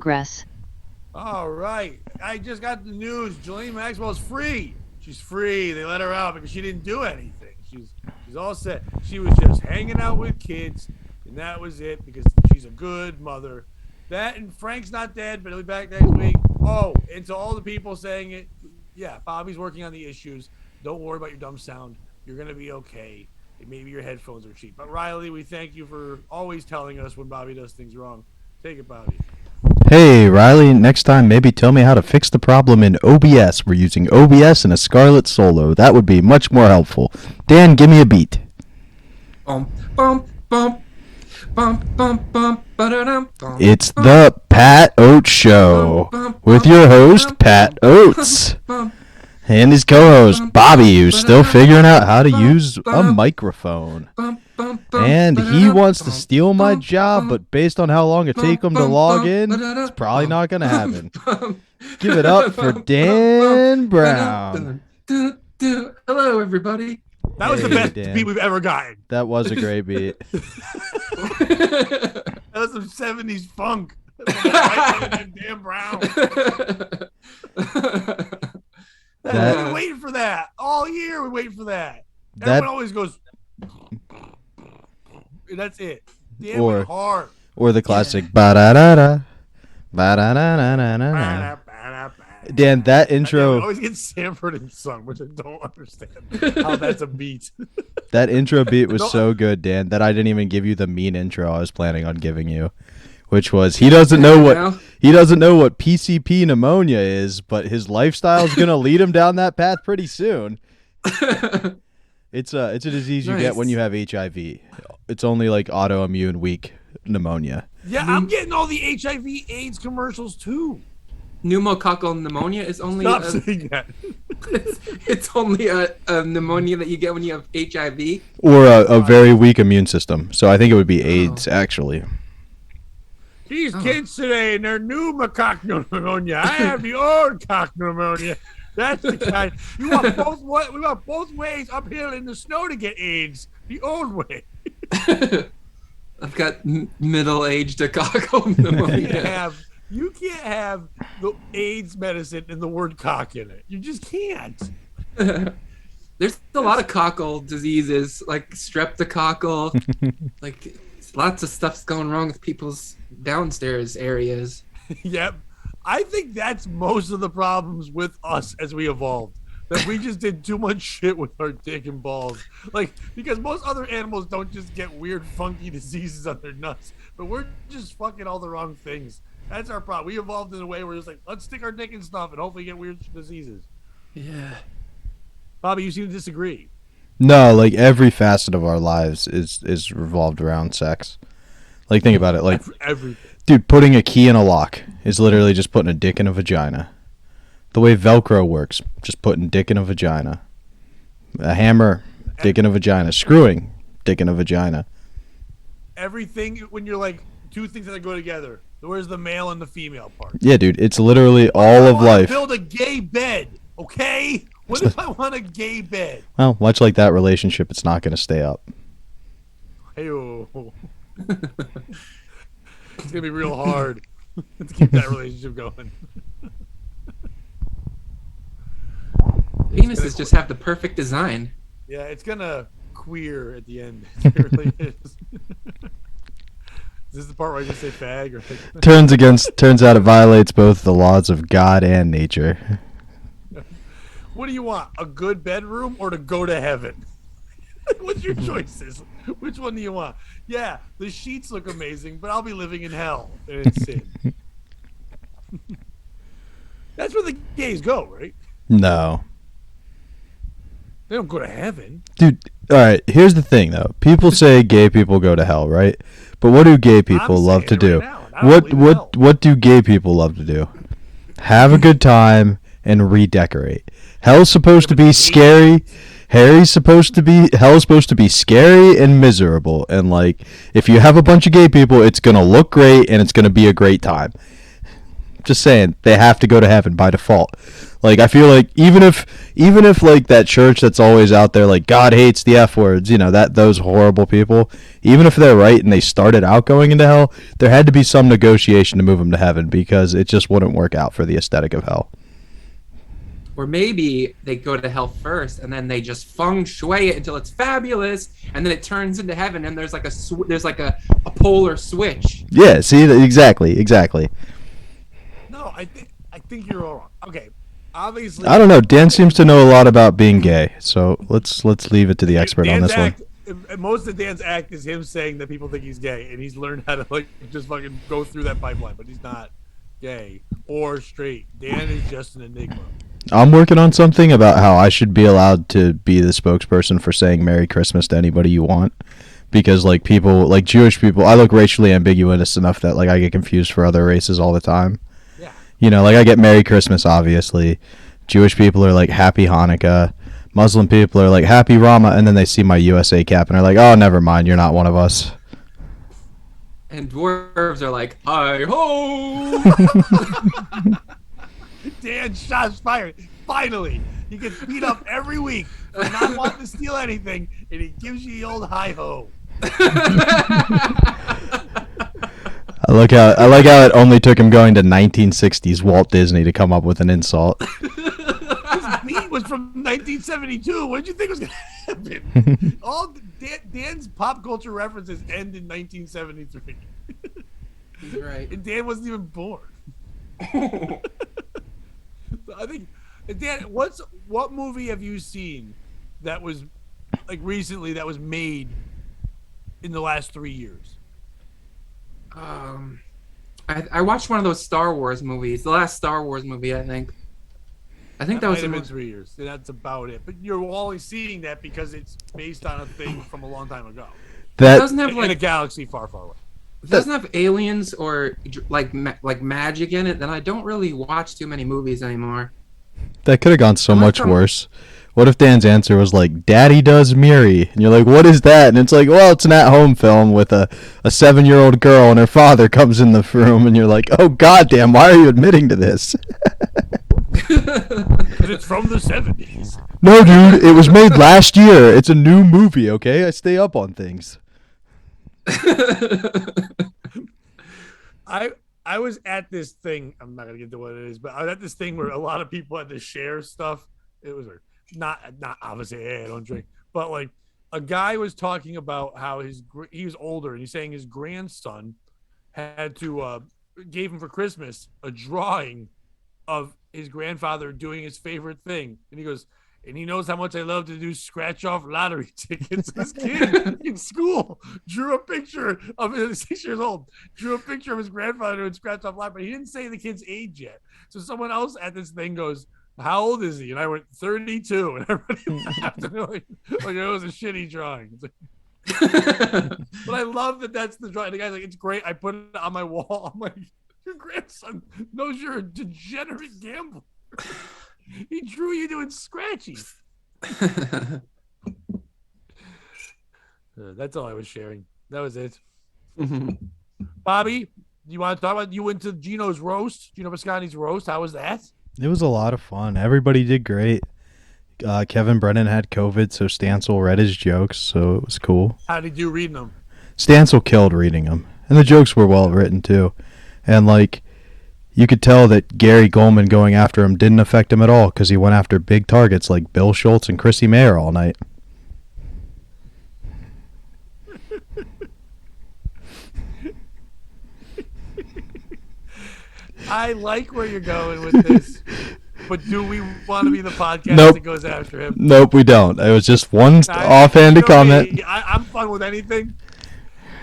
Progress. All right. I just got the news. Jillian Maxwell's free. She's free. They let her out because she didn't do anything. She's all set. She was just hanging out with kids, and that was it because she's a good mother. That and Frank's not dead, but he'll be back next week. Oh, and to all the people saying it, yeah, Bobby's working on the issues. Don't worry about your dumb sound. You're going to be okay. Maybe your headphones are cheap. But Riley, we thank you for always telling us when Bobby does things wrong. Take it, Bobby. Hey, Riley, next time maybe tell me how to fix the problem in OBS. We're using OBS and a Scarlett Solo. That would be much more helpful. Dan, give me a beat. It's the Pat Oates Show with your host, Pat Oates, and his co-host, Bobby, who's still figuring out how to use a microphone. And he wants to steal my job, but based on how long it takes him to log in, it's probably not going to happen. Give it up for Dan Brown. Hello, everybody. That was the best beat we've ever gotten. That was a great beat. That was some 70s funk. Dan Brown. We've been waiting for that. All year we're waiting for that. Everyone always goes... That's it. Dan went hard. Or the classic ba-da-da-da, ba-da-da-da-da-da. Dan, that intro... I always get Sanford and Son, which I don't understand how that's a beat. That intro beat was so good, Dan, that I didn't even give you the mean intro I was planning on giving you, which was he doesn't know what PCP pneumonia is, but his lifestyle is gonna lead him down that path pretty soon. It's a disease you get when you have HIV. It's only like autoimmune weak pneumonia. Yeah, I'm getting all the HIV/AIDS commercials too. Pneumococcal pneumonia is only Stop saying that. it's only a pneumonia that you get when you have HIV or a very weak immune system. So I think it would be AIDS actually. These kids today and their pneumococcal pneumonia. I have the old cock pneumonia. That's the kind. We want both ways uphill in the snow to get AIDS. The old way. I've got middle-aged coccal pneumonia. You can't have the AIDS medicine and the word cock in it. You just can't. There's a lot of cockle diseases, like streptococcal. Like lots of stuff's going wrong with people's downstairs areas. Yep. I think that's most of the problems with us as we evolved. That we just did too much shit with our dick and balls. Like, because most other animals don't just get weird, funky diseases on their nuts. But we're just fucking all the wrong things. That's our problem. We evolved in a way where it's like, let's stick our dick in stuff and hopefully get weird diseases. Yeah. Bobby, you seem to disagree. No, like every facet of our lives is revolved around sex. Like, think about it. Like, dude, putting a key in a lock is literally just putting a dick in a vagina. The way Velcro works, just putting dick in a vagina. A hammer, dick in a vagina. Screwing, dick in a vagina. Everything, when you're like, two things that go together. Where's the male and the female part? Yeah, dude, it's literally all of life. Build a gay bed, okay? What if I want a gay bed? Well, much like that relationship, it's not going to stay up. Hey-oh. It's going to be real hard to keep that relationship going. Penises just have the perfect design. Yeah, it's going to queer at the end. It really is. Is this the part where I just say fag? Or Turns out it violates both the laws of God and nature. What do you want? A good bedroom or to go to heaven? What's your choices? Which one do you want? Yeah, the sheets look amazing, but I'll be living in hell and in sin. That's where the gays go, right? No. They don't go to heaven. Dude, all right, here's the thing, though. People say gay people go to hell, right? But what do gay people love to do? What do gay people love to do? Have a good time and redecorate. Hell's supposed to be scary. Hell's supposed to be scary and miserable. And like, if you have a bunch of gay people, it's gonna look great and it's gonna be a great time. Just saying, they have to go to heaven by default. Like, I feel like even if like that church that's always out there, like God hates the F words, that those horrible people, even if they're right and they started out going into hell, there had to be some negotiation to move them to heaven because it just wouldn't work out for the aesthetic of hell. Or maybe they go to hell first, and then they just feng shui it until it's fabulous, and then it turns into heaven, and there's like a polar switch. Yeah, see, exactly. No, I think you're all wrong. Okay, obviously. I don't know. Dan seems to know a lot about being gay, so let's leave it to the expert on this one. Most of Dan's act is him saying that people think he's gay, and he's learned how to like just fucking go through that pipeline, but he's not gay or straight. Dan is just an enigma. I'm working on something about how I should be allowed to be the spokesperson for saying Merry Christmas to anybody you want. Because, like, people, like Jewish people, I look racially ambiguous enough that, like, I get confused for other races all the time. Yeah. Like, I get Merry Christmas, obviously. Jewish people are like, Happy Hanukkah. Muslim people are like, Happy Rama. And then they see my USA cap and are like, oh, never mind, you're not one of us. And dwarves are like, hi-ho! Dan, shots fired. Finally, he gets beat up every week for not wanting to steal anything, and he gives you the old hi-ho. I like how it only took him going to 1960s Walt Disney to come up with an insult. His beat was from 1972. What did you think was going to happen? All Dan's pop culture references end in 1973. He's right. And Dan wasn't even born. So I think, Dan, what movie have you seen that was like recently that was made in the last 3 years? I watched one of those Star Wars movies, the last Star Wars movie, I think. That was been 3 years. That's about it. But you're always seeing that because it's based on a thing from a long time ago. That it doesn't have in a galaxy far, far away. If it doesn't have aliens or like magic in it, then I don't really watch too many movies anymore. That could have gone so much worse. What if Dan's answer was like, Daddy Does Miri? And you're like, what is that? And it's like, well, it's an at-home film with a 7-year-old girl and her father comes in the room and you're like, oh, goddamn, why are you admitting to this? Because it's from the 70s. No, dude, it was made last year. It's a new movie, okay? I stay up on things. I was at this thing. I'm not gonna get to what it is, but I was at this thing where a lot of people had to share stuff. It was not obviously. Hey, I don't drink, but like a guy was talking about how he was older and he's saying his grandson had to gave him for Christmas a drawing of his grandfather doing his favorite thing, and he goes. And he knows how much I love to do scratch off lottery tickets. This kid in school drew a picture of his 6 years old, drew a picture of his grandfather doing scratch off lottery, but he didn't say the kid's age yet. So someone else at this thing goes, how old is he? And I went, 32. And everybody laughed. And like it was a shitty drawing. But I love that that's the drawing. The guy's like, it's great. I put it on my wall. I'm like, your grandson knows you're a degenerate gambler. He drew you doing scratchies. That's all I was sharing. That was it. Bobby, you want to talk about? You went to Geno's roast, Geno Bisconte's roast. How was that? It was a lot of fun. Everybody did great. Kevin Brennan had COVID, so Stancil read his jokes, so it was cool. How did you read them? Stancil killed reading them, and the jokes were well written too. And like, you could tell that Gary Goldman going after him didn't affect him at all because he went after big targets like Bill Schultz and Chrissy Mayer all night. I like where you're going with this, but do we want to be the podcast that goes after him? Nope, we don't. It was just one offhanded comment. I'm fine with anything.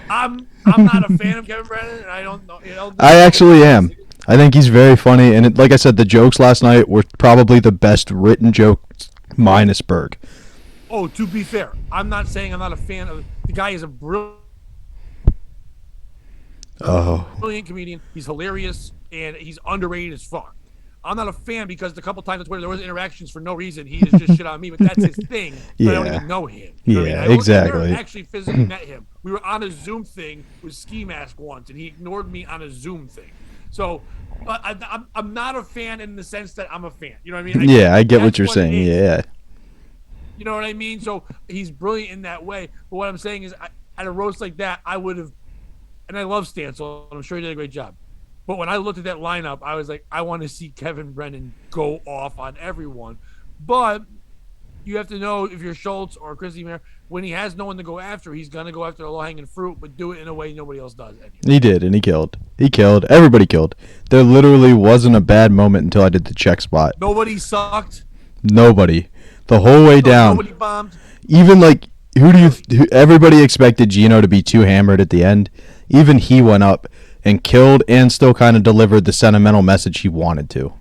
I'm not a fan of Kevin Brennan, and I don't know. I actually am. I think he's very funny, and like I said, the jokes last night were probably the best written jokes, minus Berg. Oh, to be fair, I'm not saying I'm not a fan of the guy. Is a brilliant comedian. He's hilarious, and he's underrated as fuck. I'm not a fan because the couple times on Twitter there was interactions for no reason. He just shit on me, but that's his thing. Yeah. I don't even know him. You know what I mean? mean? Exactly. I never actually physically met him. We were on a Zoom thing with Ski Mask once, and he ignored me on a Zoom thing. So But I'm not a fan in the sense that I'm a fan. You know what I mean? Yeah, I get what you're saying. Yeah. You know what I mean? So he's brilliant in that way. But what I'm saying is, at a roast like that, I would have, and I love Stan, so I'm sure he did a great job. But when I looked at that lineup, I was like, I want to see Kevin Brennan go off on everyone. But you have to know if you're Schultz or Chrissy Mayer, when he has no one to go after, he's going to go after the low-hanging fruit, but do it in a way nobody else does. Anyway. He did, and he killed. He killed. Everybody killed. There literally wasn't a bad moment until I did the check spot. Nobody sucked. Nobody. The whole way down. Nobody bombed. Even like, everybody expected Geno to be too hammered at the end. Even he went up and killed and still kind of delivered the sentimental message he wanted to,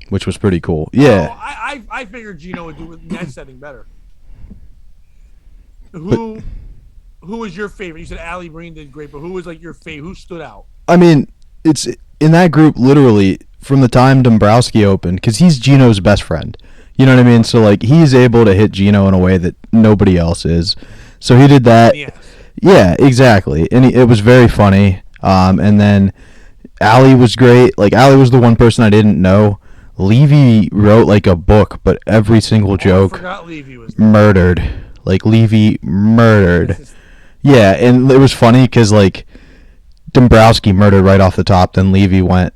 which was pretty cool. Yeah. Oh, I figured Geno would do it in that setting better. Who was your favorite? You said Allie Breen did great, but who was like your favorite? Who stood out? I mean, it's in that group literally from the time Dombrowski opened, because he's Geno's best friend. You know what I mean? So like he's able to hit Geno in a way that nobody else is. So he did that. Yes. Yeah, exactly. And it was very funny. And then Allie was great. Like Allie was the one person I didn't know. Levy wrote like a book, but every single joke I forgot Levy was murdered. Like Levy murdered. Yeah, and it was funny because like Dombrowski murdered right off the top, then Levy went,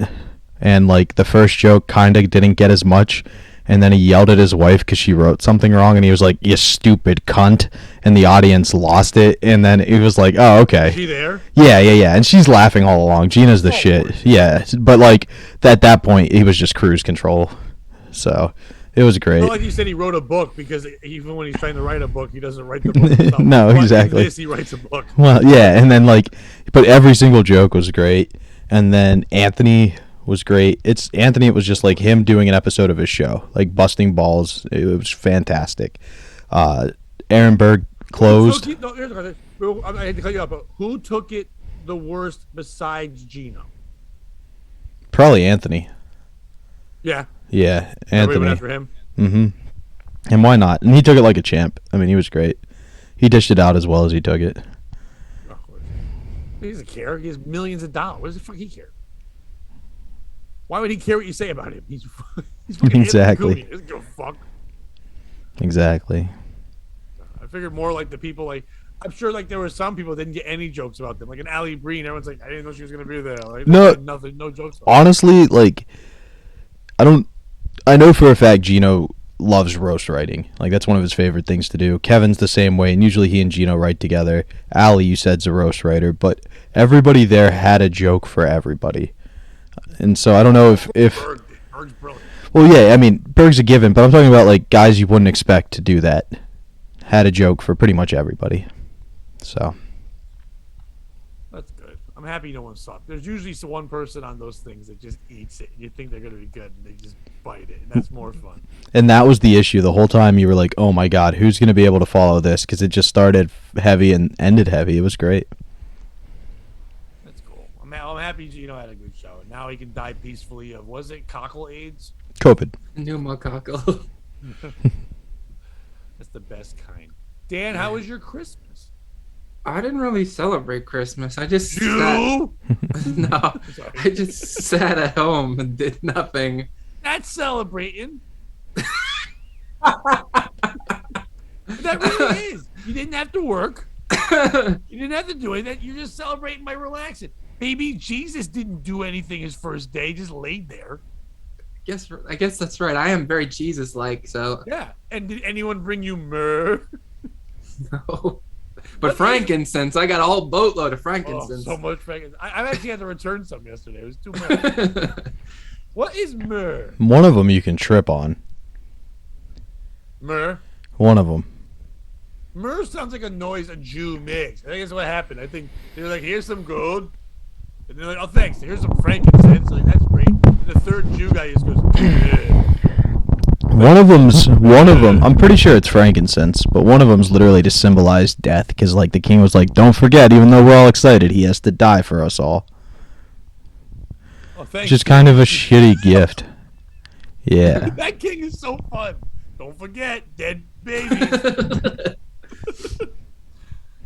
and like the first joke kind of didn't get as much, and then he yelled at his wife because she wrote something wrong, and he was like, "You stupid cunt," and the audience lost it, and then it was like, "Oh, okay." Is she there? Yeah, and she's laughing all along. Gina's the shit. Yeah, but like at that point, he was just cruise control, so it was great. Well, like you said, he wrote a book because even when he's trying to write a book, he doesn't write the book himself. No, but exactly. In this, he writes a book. Well, yeah, and then like, but every single joke was great, and then Anthony was great. It was just like him doing an episode of his show, like busting balls. It was fantastic. Aaron Berg closed. Here's the question. I hate to cut you off, but who took it the worst besides Geno? Probably Anthony. Yeah. Yeah, Everybody Anthony. went after him. Mm-hmm. And why not? And he took it like a champ. I mean, he was great. He dished it out as well as he took it. Of course. He doesn't care. He has millions of dollars. What does the fuck he care? Why would he care what you say about him? He's fucking Exactly. He doesn't give a fuck. Exactly. I figured more like the people like I'm sure like there were some people that didn't get any jokes about them. Like an Allie Breen, everyone's like, I didn't know she was gonna be there. Like No, nothing, no jokes. Honestly, like I know for a fact Geno loves roast writing. Like that's one of his favorite things to do. Kevin's the same way, and usually he and Geno write together. Allie, you said, is a roast writer, but everybody there had a joke for everybody. And so I don't know if Berg's brilliant. Well, yeah, I mean Berg's a given, but I'm talking about like guys you wouldn't expect to do that. Had a joke for pretty much everybody. So That's good. I'm happy no one sucked. There's usually one person on those things that just eats it, and you think they're gonna be good, and they just bite it, and that's more fun. And that was the issue the whole time. You were like, "Oh my God, who's going to be able to follow this?" Because it just started heavy and ended heavy. It was great. That's cool. I'm happy Geno had a good show, and now he can die peacefully of was it cockle AIDS? COVID. Pneumococcal. That's the best kind. Dan, how was your Christmas? I didn't really celebrate Christmas. I just You? No, I just sat at home and did nothing. That's celebrating. That really is. You didn't have to work. You didn't have to do anything. You're just celebrating by relaxing. Baby Jesus didn't do anything his first day. Just laid there. I guess that's right. I am very Jesus-like, so Yeah. And did anyone bring you myrrh? no. But frankincense, I got a whole boatload of frankincense. Oh, so much frankincense. I actually had to return some yesterday. It was too much. What is myrrh? One of them you can trip on. Myrrh? One of them. Myrrh sounds like a noise a Jew makes. I think that's what happened. I think they were like, here's some gold. And they're like, oh, thanks. Here's some frankincense. Like, that's great. And the third Jew guy just goes, yeah. One of them, I'm pretty sure it's frankincense, but one of them's literally to symbolize death, because like the king was like, don't forget, even though we're all excited, he has to die for us all. Oh, thanks. Which is kind of a shitty gift. Yeah. That king is so fun. Don't forget, dead babies.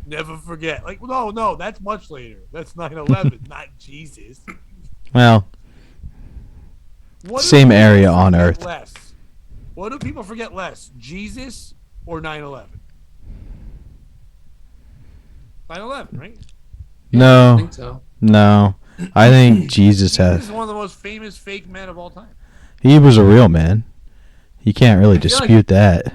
Never forget. Like, no, that's much later. That's 9/11, not Jesus. Well, What do Same people area on forget Earth. less? What do people forget less? Jesus or 9/11? 9/11, right? I No, think so. no. I think Jesus Jesus is has. one of the most famous fake men of all time. He was a real man. You can't really I feel like dispute that.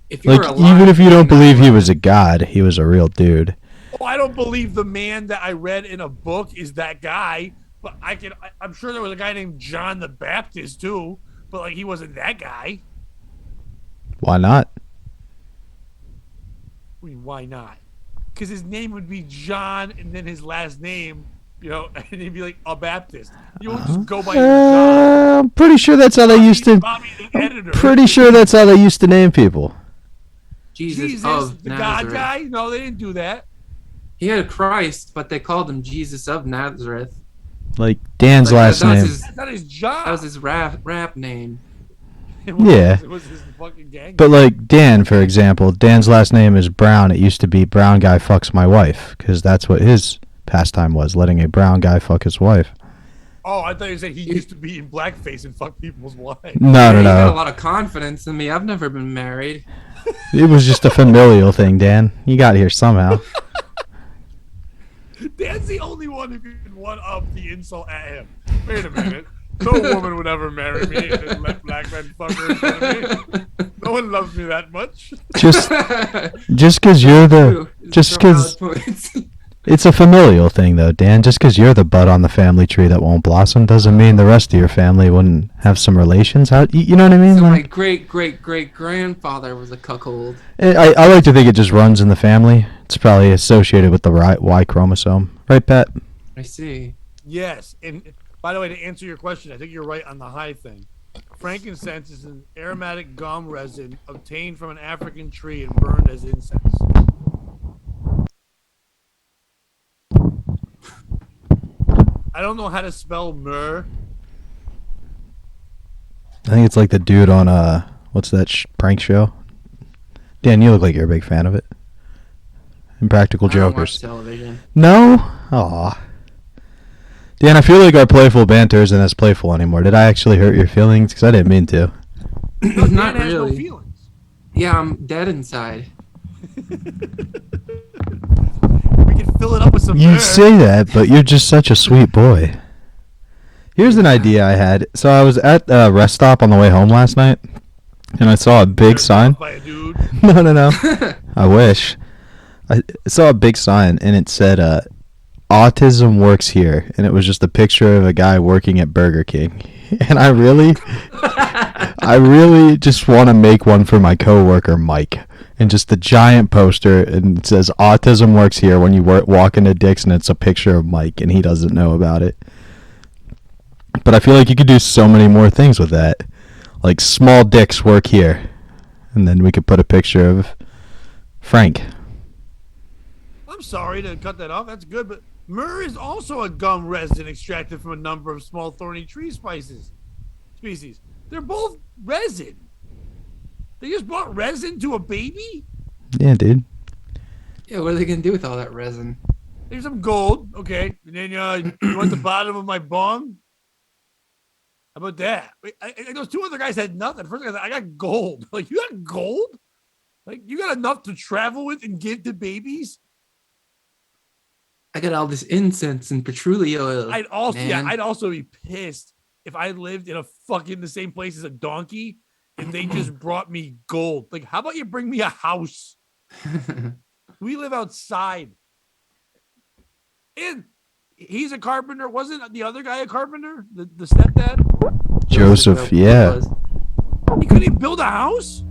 If you were Like, alive even if you don't during believe he 9/11, was a god, he was a real dude. Oh, I don't believe the man that I read in a book is that guy, but I'm sure there was a guy named John the Baptist too, but like he wasn't that guy. Why not? I mean, why not? Because his name would be John and then his last name, and he'd be like a Baptist. You won't just go by your John. I'm pretty sure that's how they used to. Bobby the I'm editor. pretty sure that's how they used to name people. Jesus, Jesus, of the Nazareth. God guy? No, they didn't do that. He had Christ, but they called him Jesus of Nazareth. Like Dan's Like, last that was name. his- That is John. That was his rap name. Yeah. It was his fucking gang. But like Dan, for example, Dan's last name is Brown. It used to be Brown Guy Fucks My Wife, because that's what his pastime was, letting a brown guy fuck his wife. Oh, I thought you said he used to be in blackface and fuck people's wives. No, You got a no. lot of confidence in me. I've never been married. It was just a familial thing, Dan. You got here somehow. Dan's the only one who can one up the insult at him. Wait a minute. No woman would ever marry me and then let black men fuck her in front of me. No one loves me that much. Just because you're the, just because Points. it's a familial thing, though, Dan. Just because you're the bud on the family tree that won't blossom doesn't mean the rest of your family wouldn't have some relations. How you know what I mean? So my Like, great grandfather was a cuckold. I like to think it just runs in the family. It's probably associated with the Y chromosome, right, Pat? I see. Yes. And by the way, to answer your question, I think you're right on the high thing. Frankincense is an aromatic gum resin obtained from an African tree and burned as incense. I don't know how to spell myrrh. I think it's like the dude on what's that prank show? Dan, you look like you're a big fan of it. Impractical I don't watch Jokers. television. No? Aw. Dan, I feel like our playful banter isn't as playful anymore. Did I actually hurt your feelings? Because I didn't mean to. No, Not Dan has no really. feelings. Yeah, I'm dead inside. We can fill it up with some You myrrh. say that, but you're just such a sweet boy. Here's an idea I had. So I was at a rest stop on the way home last night, and I saw a big sign. By a dude. No. I wish. I saw a big sign, and it said, autism works here. And it was just a picture of a guy working at Burger King. And I really just want to make one for my coworker, Mike. And just a giant poster, and it says, autism works here when you walk into Dick's, and it's a picture of Mike, and he doesn't know about it. But I feel like you could do so many more things with that. Like, small dicks work here. And then we could put a picture of Frank. I'm sorry to cut that off. That's good, but myrrh is also a gum resin extracted from a number of small thorny tree species. They're both resin. They just brought resin to a baby? Yeah, dude. Yeah, what are they gonna do with all that resin? There's some gold, okay. And then you want the bottom of my bong? How about that? Wait, those two other guys had nothing. First guy said, I got gold. Like, you got gold? Like, you got enough to travel with and give to babies? I got all this incense and patchouli oil. I'd man. also be pissed if I lived in the same place as a donkey and they just brought me gold. Like, how about you bring me a house? We live outside. And he's a carpenter. Wasn't the other guy a carpenter? The stepdad? Joseph, yeah. He couldn't even build a house?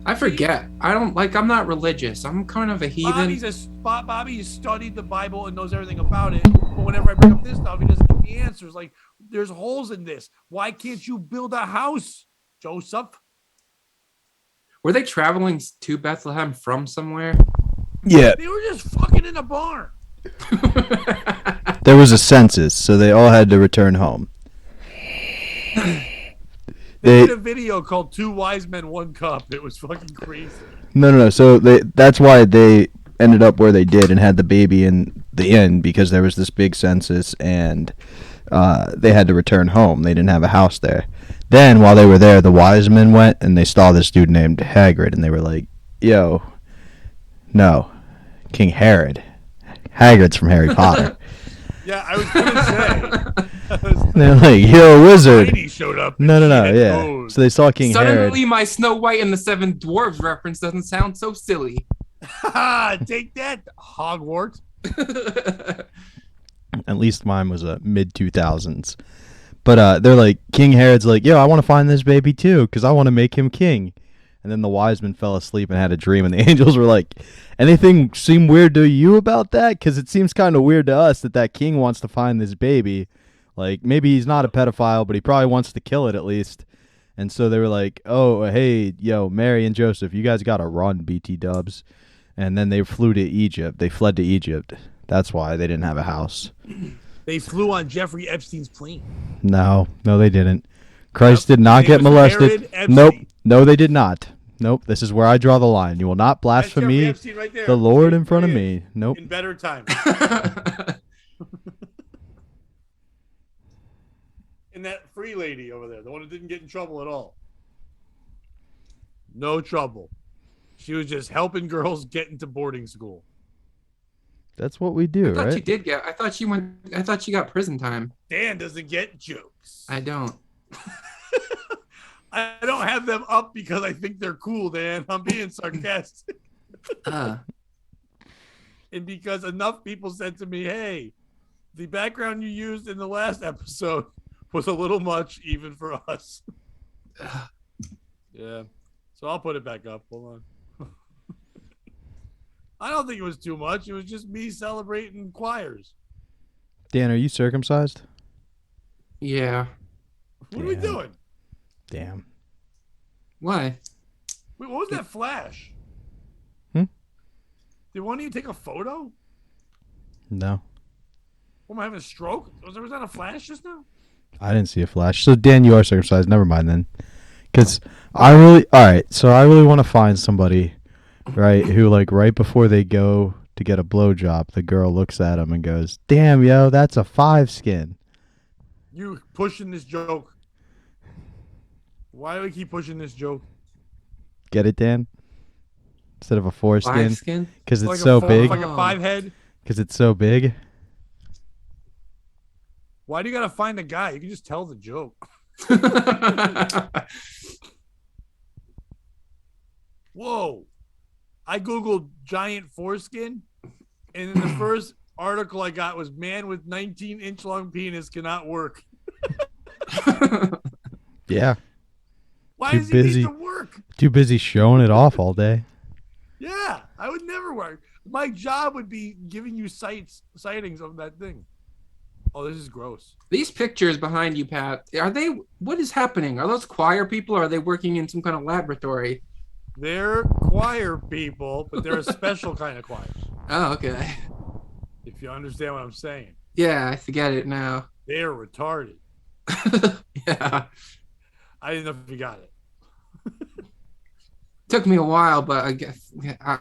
I forget. I'm not religious. I'm kind of a heathen. Bobby has studied the Bible and knows everything about it. But whenever I bring up this stuff, he doesn't give me answers. Like, there's holes in this. Why can't you build a house, Joseph? Were they traveling to Bethlehem from somewhere? Yeah. They were just fucking in a barn. There was a census, so they all had to return home. They did a video called Two Wise Men, One Cup. It was fucking crazy. No. So that's why they ended up where they did and had the baby in the inn because there was this big census and they had to return home. They didn't have a house there. Then while they were there, the wise men went and they saw this dude named Hagrid, and they were like, "Yo, no, King Herod. Hagrid's from Harry Potter." Yeah, I was gonna say. They're like, "Yo, wizard." Lady showed up. No, yeah. So they saw King Suddenly, Herod. my Snow White and the Seven Dwarves reference doesn't sound so silly. Take that, Hogwarts. At least mine was a mid-2000s. But they're like, King Herod's like, "Yo, I want to find this baby too because I want to make him king." And then the wise men fell asleep and had a dream, and the angels were like, "Anything seem weird to you about that? Because it seems kind of weird to us that king wants to find this baby. Like, maybe he's not a pedophile, but he probably wants to kill it at least." And so they were like, "Oh, hey, yo, Mary and Joseph, you guys got to run, BT dubs." And then they flew to Egypt. They fled to Egypt. That's why they didn't have a house. They flew on Jeffrey Epstein's plane. No, they didn't. Christ did not His get name was molested. Herod Epstein. Nope. No, they did not. Nope. This is where I draw the line. You will not That's blaspheme Jeffrey me, Epstein right there. the Lord in front of Right me. Nope. In better times. And that free lady over there, the one who didn't get in trouble at all. No trouble. She was just helping girls get into boarding school. That's what we do, I thought right? she did get. I thought she got prison time. Dan doesn't get jokes. I don't. I don't have them up because I think they're cool, Dan. I'm being sarcastic. And because enough people said to me, "Hey, the background you used in the last episode was a little much even for us." Yeah. So I'll put it back up. Hold on. I don't think it was too much. It was just me celebrating choirs. Dan, are you circumcised? Yeah. What are we doing? Damn. Why? Wait, what was that flash? Hmm? Did one of you take a photo? No. Am I having a stroke? Was that a flash just now? I didn't see a flash. So, Dan, you are circumcised. Never mind then. Because I really want to find somebody, right, who, like, right before they go to get a blowjob, the girl looks at him and goes, "Damn, yo, that's a 5 skin." You pushing this joke. Why do we keep pushing this joke? Get it, Dan? Instead of a 4 5 skin? skin? Because it's Like so a four, big? like a 5 head? Because it's so big? Why do you gotta find a guy? You can just tell the joke. Whoa. I Googled giant foreskin, and in the first article I got was "Man with 19-inch long penis cannot work." Yeah. Why Too does he busy. need to work? Too busy showing it off all day. Yeah, I would never work. My job would be giving you sightings of that thing. Oh, this is gross. These pictures behind you, Pat, what is happening? Are those choir people or are they working in some kind of laboratory? They're choir people, but they're a special kind of choirs. Oh, okay. If you understand what I'm saying. Yeah, I get it now. They're retarded. Yeah. I didn't know if you got it. Took me a while, but I guess I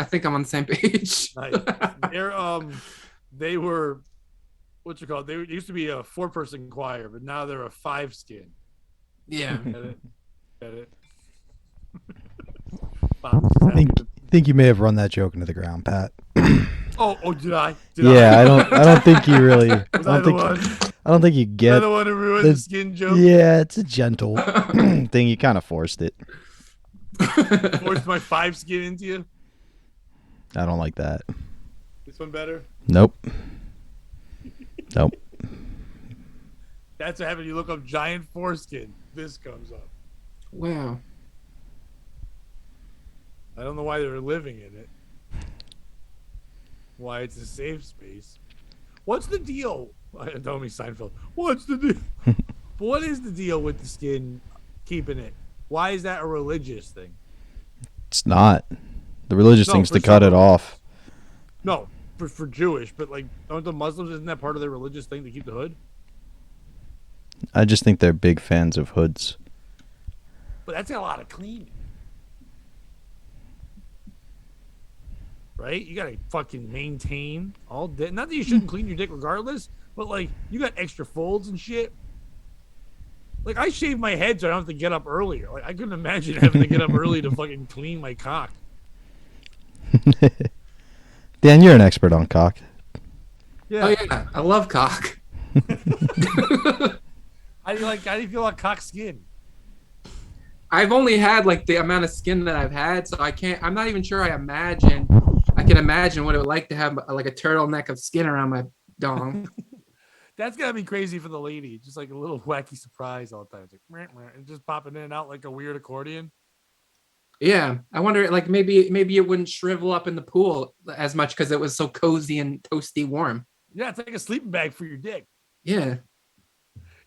think I'm on the same page. Nice. They were, what's it called? They used to be a 4-person choir, but now they're a 5 skin. Yeah. Get it? I think you may have run that joke into the ground, Pat. Oh, did I? I don't think you really. I don't think you Was get. I the one who ruined the skin joke? Yeah, it's a gentle thing. You kind of forced it. Forced my 5 skin into you? I don't like that. This one better? Nope. That's what happens. You look up giant foreskin. This comes up. Wow. I don't know why they're living in it. Why it's a safe space. What's the deal? Don't me Seinfeld. What's the deal? What is the deal with the skin keeping it? Why is that a religious thing? It's not. The religious thing's to cut it off. No, for Jewish, but like, aren't the Muslims? Isn't that part of their religious thing to keep the hood? I just think they're big fans of hoods. But that's a lot of cleaning. right? You gotta fucking maintain all day. Not that you shouldn't clean your dick regardless, but like you got extra folds and shit. Like I shave my head so I don't have to get up earlier. Like I couldn't imagine having to get up early to fucking clean my cock. Dan, you're an expert on cock. Yeah. Oh yeah, I love cock. How do you feel about cock skin? I've only had like the amount of skin that I've had, so I'm not even sure I can imagine what it would like to have like a turtleneck of skin around my dong. That's gotta be crazy for the lady. Just like a little wacky surprise all the time. It's like meh, meh, and just popping in and out like a weird accordion. Yeah, I wonder like maybe it wouldn't shrivel up in the pool as much because it was so cozy and toasty warm. Yeah, it's like a sleeping bag for your dick. Yeah.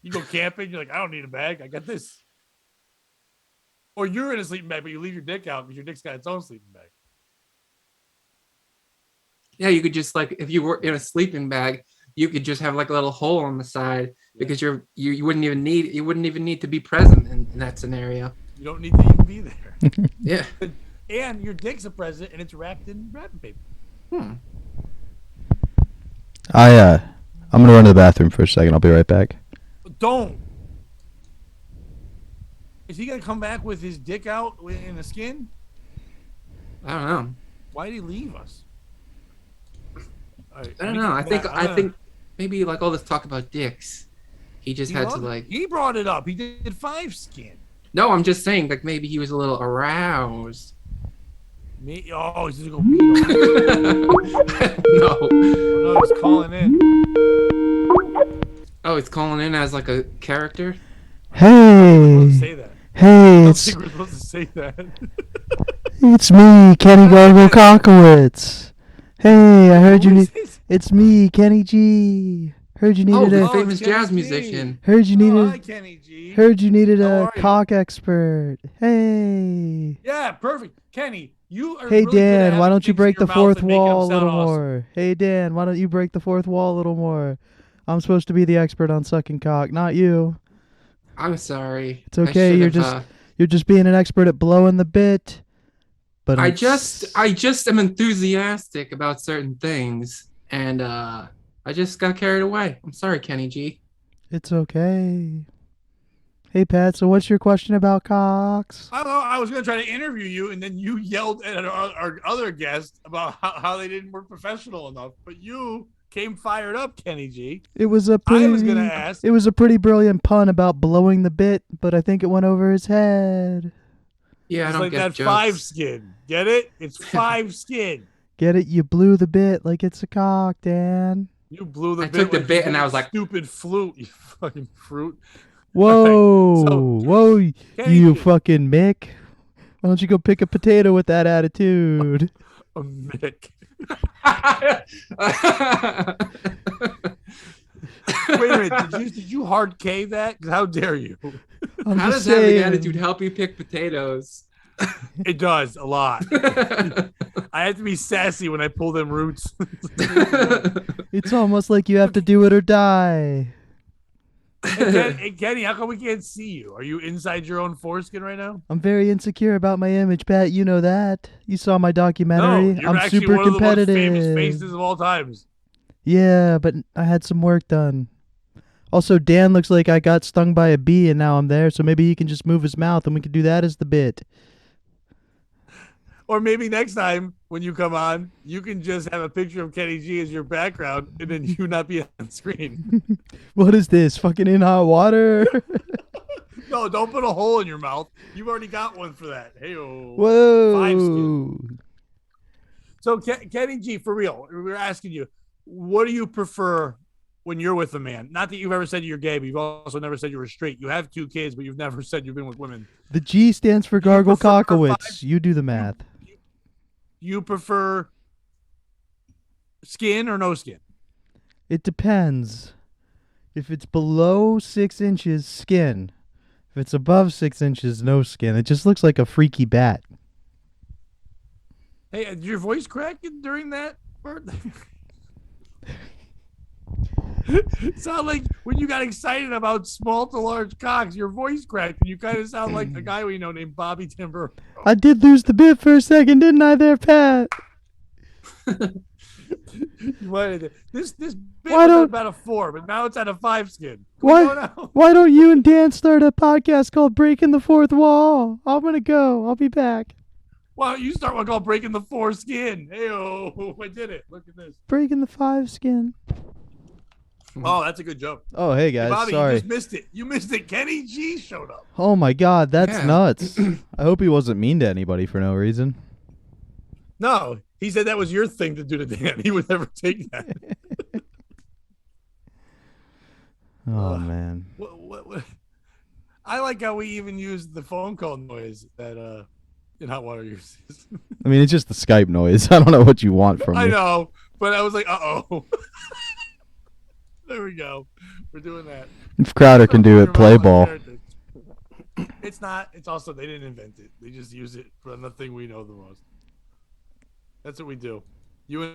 You go camping, you're like, I don't need a bag. I got this. Or you're in a sleeping bag, but you leave your dick out because your dick's got its own sleeping bag. Yeah, you could just like if you were in a sleeping bag, you could just have like a little hole on the side because you wouldn't even need to be present in that scenario. You don't need to even be there. Yeah. And your dick's a present and it's wrapped in wrapping paper. I'm gonna run to the bathroom for a second. I'll be right back. Don't. Is he gonna come back with his dick out in the skin? I don't know. Why did he leave us? I don't know. I think maybe like all this talk about dicks, he had to like. He brought it up. He did 5 skin. No, I'm just saying like maybe he was a little aroused. Me? Oh, he's gonna go pee on No. Oh, no, he's calling in. Oh, he's calling in as like a character. We're supposed to say that. I Hey, don't think we're supposed to say that. it's me, Kenny Gargle Cockowitz. Hey, I heard you need. It's me, Kenny G. Heard you needed the a. famous Kenny jazz G. musician. Heard you Hi, needed. Kenny G. Heard you needed How a are you? cock expert. Hey. Yeah, perfect. Kenny, you are Hey really good at Dan, why having don't you things in break your the mouth fourth and making them wall a sound little awesome. more? Hey Dan, why don't you break the fourth wall a little more? I'm supposed to be the expert on sucking cock, not you. I'm sorry. It's okay. You're just being an expert at blowing the bit. But I just am enthusiastic about certain things, and I just got carried away. I'm sorry, Kenny G. It's okay. Hey Pat, so what's your question about cocks? I don't know. I was going to try to interview you, and then you yelled at our other guest about how they didn't work professional enough. But you came fired up, Kenny G. It was a pretty. I was going to ask. It was a pretty brilliant pun about blowing the bit, but I think it went over his head. Yeah, I It's don't like get that jokes. 5 skin. Get it? It's 5 skin. Get it? You blew the bit like it's a cock, Dan. You blew the I bit. took the like bit you and did I a was like- stupid flute, you fucking fruit. Whoa, So, whoa, Kenny you G. fucking Mick. Why don't you go pick a potato with that attitude? A Mick. Wait a minute. Did you hard K that? 'Cause how dare you? I'm How just does having saying. attitude help you pick potatoes? It does a lot. I have to be sassy when I pull them roots. It's almost like you have to do it or die. Hey, Kenny, how come we can't see you? Are you inside your own foreskin right now? I'm very insecure about my image, Pat. You know that. You saw my No, documentary. you're I'm actually super one of the most competitive. famous faces of all times. Yeah, but I had some work done. Also, Dan looks like I got stung by a bee and now I'm there, so maybe he can just move his mouth and we can do that as the bit. Or maybe next time when you come on, you can just have a picture of Kenny G as your background and then you not be on screen. What is this? Fucking in hot water? No, don't put a hole in your mouth. You've already got one for that. Hey, Whoa. 5 skin. So, Kenny G, for real, we're asking you, what do you prefer when you're with a man? Not that you've ever said you're gay, but you've also never said you were straight. You have 2 kids, but you've never said you've been with women. The G stands for Gargle prefer Cockowitz. You do the math. You prefer skin or no skin? It depends. If it's below 6 inches, skin. If it's above 6 inches, no skin. It just looks like a freaky bat. Hey, did your voice crack during that part? Sound like when you got excited about small to large cocks, your voice cracked, and you kind of sound like a guy we know named Bobby Timber. I did lose the bit for a second, didn't I there, Pat? You wanted this bit Why was at don't- about a 4, but now it's at a 5 skin. Can Why- we go now? Why don't you and Dan start a podcast called Breaking the Fourth Wall? I'm gonna go. I'll be back. Why don't you start one called Breaking the 4 Skin? Hey-oh, I did it. Look at this. Breaking the 5 skin. Oh, that's a good joke. Oh, hey guys, Bobby, sorry. you just missed it. You missed it. Kenny G showed up. Oh my God, that's Yeah. nuts. I hope he wasn't mean to anybody for no reason. No, he said that was your thing to do to Dan. He would never take that. Oh man. What? I like how we even used the phone call noise that in Hot Water uses. I mean, it's just the Skype noise. I don't know what you want from me. I know, but I was like, uh-oh. There we go. We're doing that. If Crowder can do it, play ball. It's not. It's also, they didn't invent it. They just use it for the thing we know the most. That's what we do. You and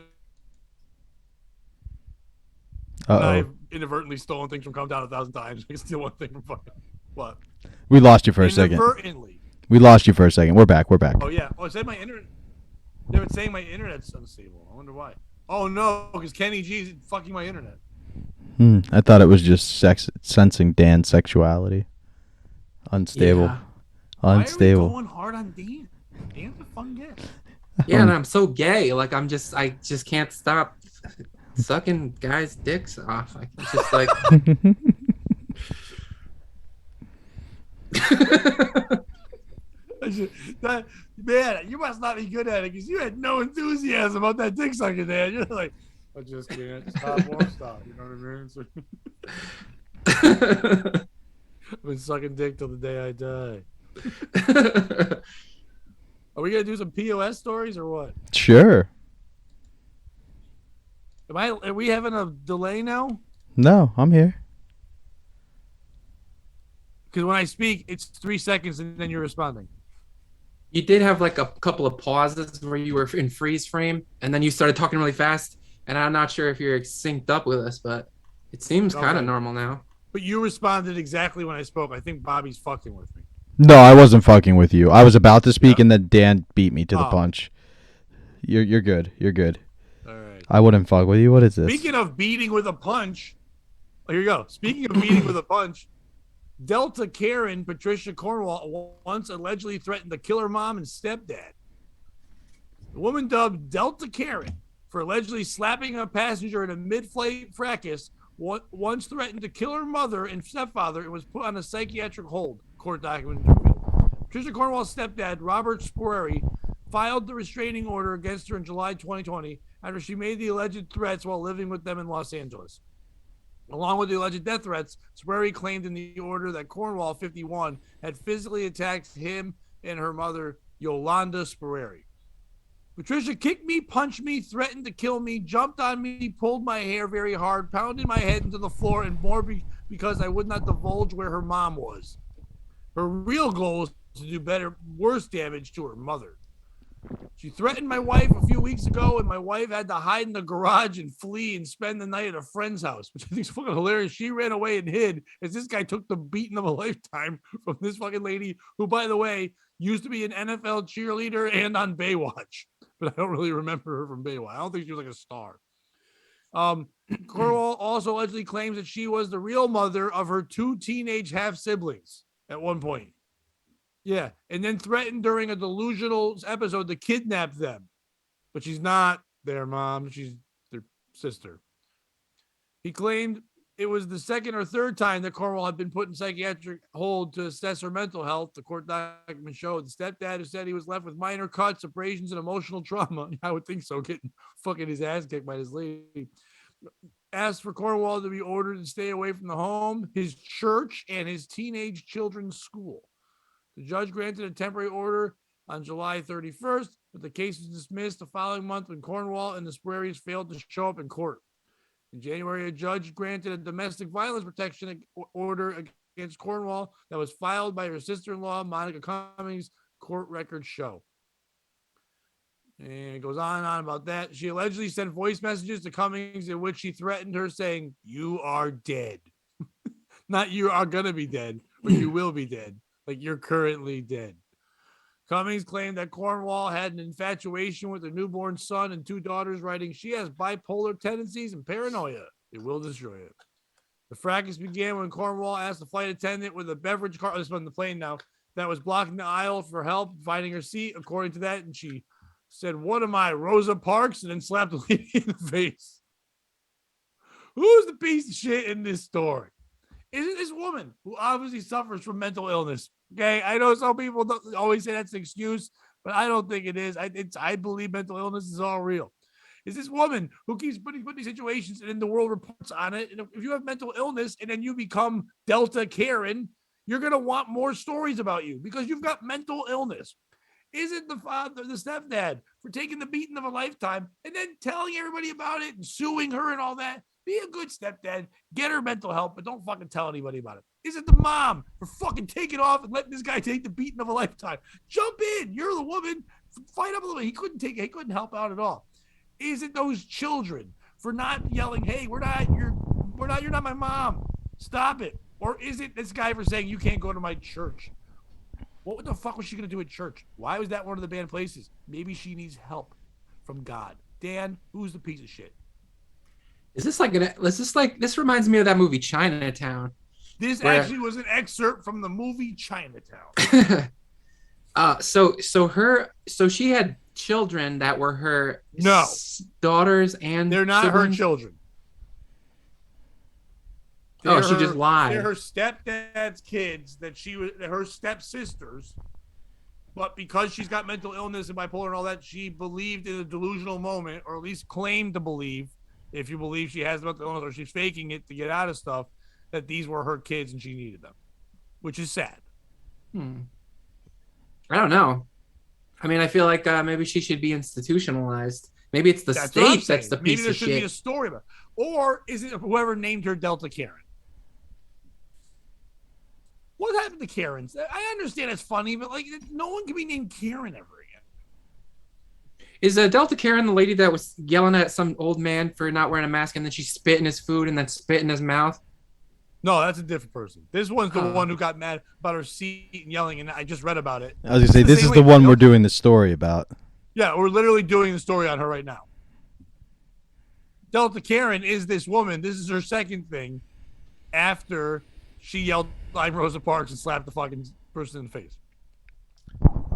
I have inadvertently stolen things from Come Down 1,000 times. I can steal one thing from fucking what? We lost you for a second. Inadvertently. We lost you for a second. We're back. We're back. Oh yeah. Oh, it said my internet. They've been saying my internet's unstable. I wonder why. Oh no, because Kenny G's fucking my internet. I thought it was just sensing Dan's sexuality. Unstable. Yeah. Unstable. Why are we going hard on Dan? Dan's a fun guy. Yeah, and I'm so gay. Like I just can't stop sucking guys' dicks off. Like it's just like Man, you must not be good at it because you had no enthusiasm about that dick sucking, Dan. You're like, I just can't stop, won't stop. You know what I mean? So, I've been sucking dick till the day I die. Are we gonna do some POS stories or what? Sure. Are we having a delay now? No, I'm here. Because when I speak, it's 3 seconds and then you're responding. You did have like a couple of pauses where you were in freeze frame, and then you started talking really fast. And I'm not sure if you're synced up with us, but it seems kind of Okay. normal now. But you responded exactly when I spoke. I think Bobby's fucking with me. No, I wasn't fucking with you. I was about to speak, and then Dan beat me to the Oh. punch. You're good. You're good. All right. I wouldn't fuck with you. What is this? Speaking of beating with a punch, here you go. Speaking of beating with a punch, Delta Karen Patricia Cornwall once allegedly threatened to kill her mom and stepdad. The woman dubbed Delta Karen for allegedly slapping a passenger in a mid-flight fracas once threatened to kill her mother and stepfather and was put on a psychiatric hold, court documents revealed. Patricia Cornwall's stepdad, Robert Sporeri, filed the restraining order against her in July 2020 after she made the alleged threats while living with them in Los Angeles. Along with the alleged death threats, Sporeri claimed in the order that Cornwall, 51, had physically attacked him and her mother, Yolanda Sporeri. Patricia kicked me, punched me, threatened to kill me, jumped on me, pulled my hair very hard, pounded my head into the floor, and more because I would not divulge where her mom was. Her real goal was to do worse damage to her mother. She threatened my wife a few weeks ago, and my wife had to hide in the garage and flee and spend the night at a friend's house, which I think is fucking hilarious. She ran away and hid as this guy took the beating of a lifetime from this fucking lady, who, by the way, used to be an NFL cheerleader and on Baywatch. But I don't really remember her from Baywatch. I don't think she was like a star. Cornwall also allegedly claims that she was the real mother of her 2 teenage half-siblings at one point. Yeah, and then threatened during a delusional episode to kidnap them. But she's not their mom. She's their sister. He claimed it was the second or third time that Cornwall had been put in psychiatric hold to assess her mental health. The court document showed the stepdad who said he was left with minor cuts, abrasions, and emotional trauma. I would think so, getting fucking his ass kicked by this lady. Asked for Cornwall to be ordered to stay away from the home, his church, and his teenage children's school. The judge granted a temporary order on July 31st, but the case was dismissed the following month when Cornwall and the Sporeris failed to show up in court. In January, a judge granted a domestic violence protection order against Cornwall that was filed by her sister-in-law, Monica Cummings, court records show. And it goes on and on about that. She allegedly sent voice messages to Cummings in which she threatened her, saying, "You are dead." Not you are going to be dead, but you will be dead. Like, you're currently dead. Cummings claimed that Cornwall had an infatuation with their newborn son and 2 daughters, writing, "She has bipolar tendencies and paranoia. It will destroy it." The fracas began when Cornwall asked the flight attendant with a beverage cart, this is on the plane now, that was blocking the aisle for help finding her seat, according to that, and she said, "What am I, Rosa Parks?" and then slapped the lady in the face. Who's the piece of shit in this story? Is it this woman who obviously suffers from mental illness? Okay, I know some people don't always say that's an excuse, but I don't think it is. I believe mental illness is all real. Is this woman who keeps putting these situations and then the world reports on it? And if you have mental illness and then you become Delta Karen, you're going to want more stories about you because you've got mental illness. Is it the father, the stepdad, for taking the beating of a lifetime and then telling everybody about it and suing her and all that? Be a good stepdad, get her mental help, but don't fucking tell anybody about it. Is it the mom for fucking taking off and letting this guy take the beating of a lifetime? Jump in. You're the woman. Fight up a little bit. He couldn't help out at all. Is it those children for not yelling, "Hey, you're not my mom. Stop it." Or is it this guy for saying, "You can't go to my church"? What the fuck was she going to do at church? Why was that one of the banned places? Maybe she needs help from God. Dan, who's the piece of shit? This reminds me of that movie Chinatown. This actually was an excerpt from the movie Chinatown. So she had children that were her daughters, and they're not siblings? her children. She just lied. They're her stepdad's kids that her stepsisters. But because she's got mental illness and bipolar and all that, she believed in a delusional moment, or at least claimed to believe, if you believe she has mental illness or she's faking it to get out of stuff, that these were her kids and she needed them, which is sad. I don't know. I mean, I feel like maybe she should be institutionalized. Maybe it's the state that's the piece of shit. Maybe there should be a story about it. Or is it whoever named her Delta Karen? What happened to Karens? I understand it's funny, but like, no one can be named Karen ever again. Is Delta Karen the lady that was yelling at some old man for not wearing a mask and then she spit in his food and then spit in his mouth? No, that's a different person. This one's the one who got mad about her seat and yelling, and I just read about it. I was going to say, this is the one we're doing the story about. Yeah, we're literally doing the story on her right now. Delta Karen is this woman. This is her second thing after she yelled, "I'm Rosa Parks," and slapped the fucking person in the face.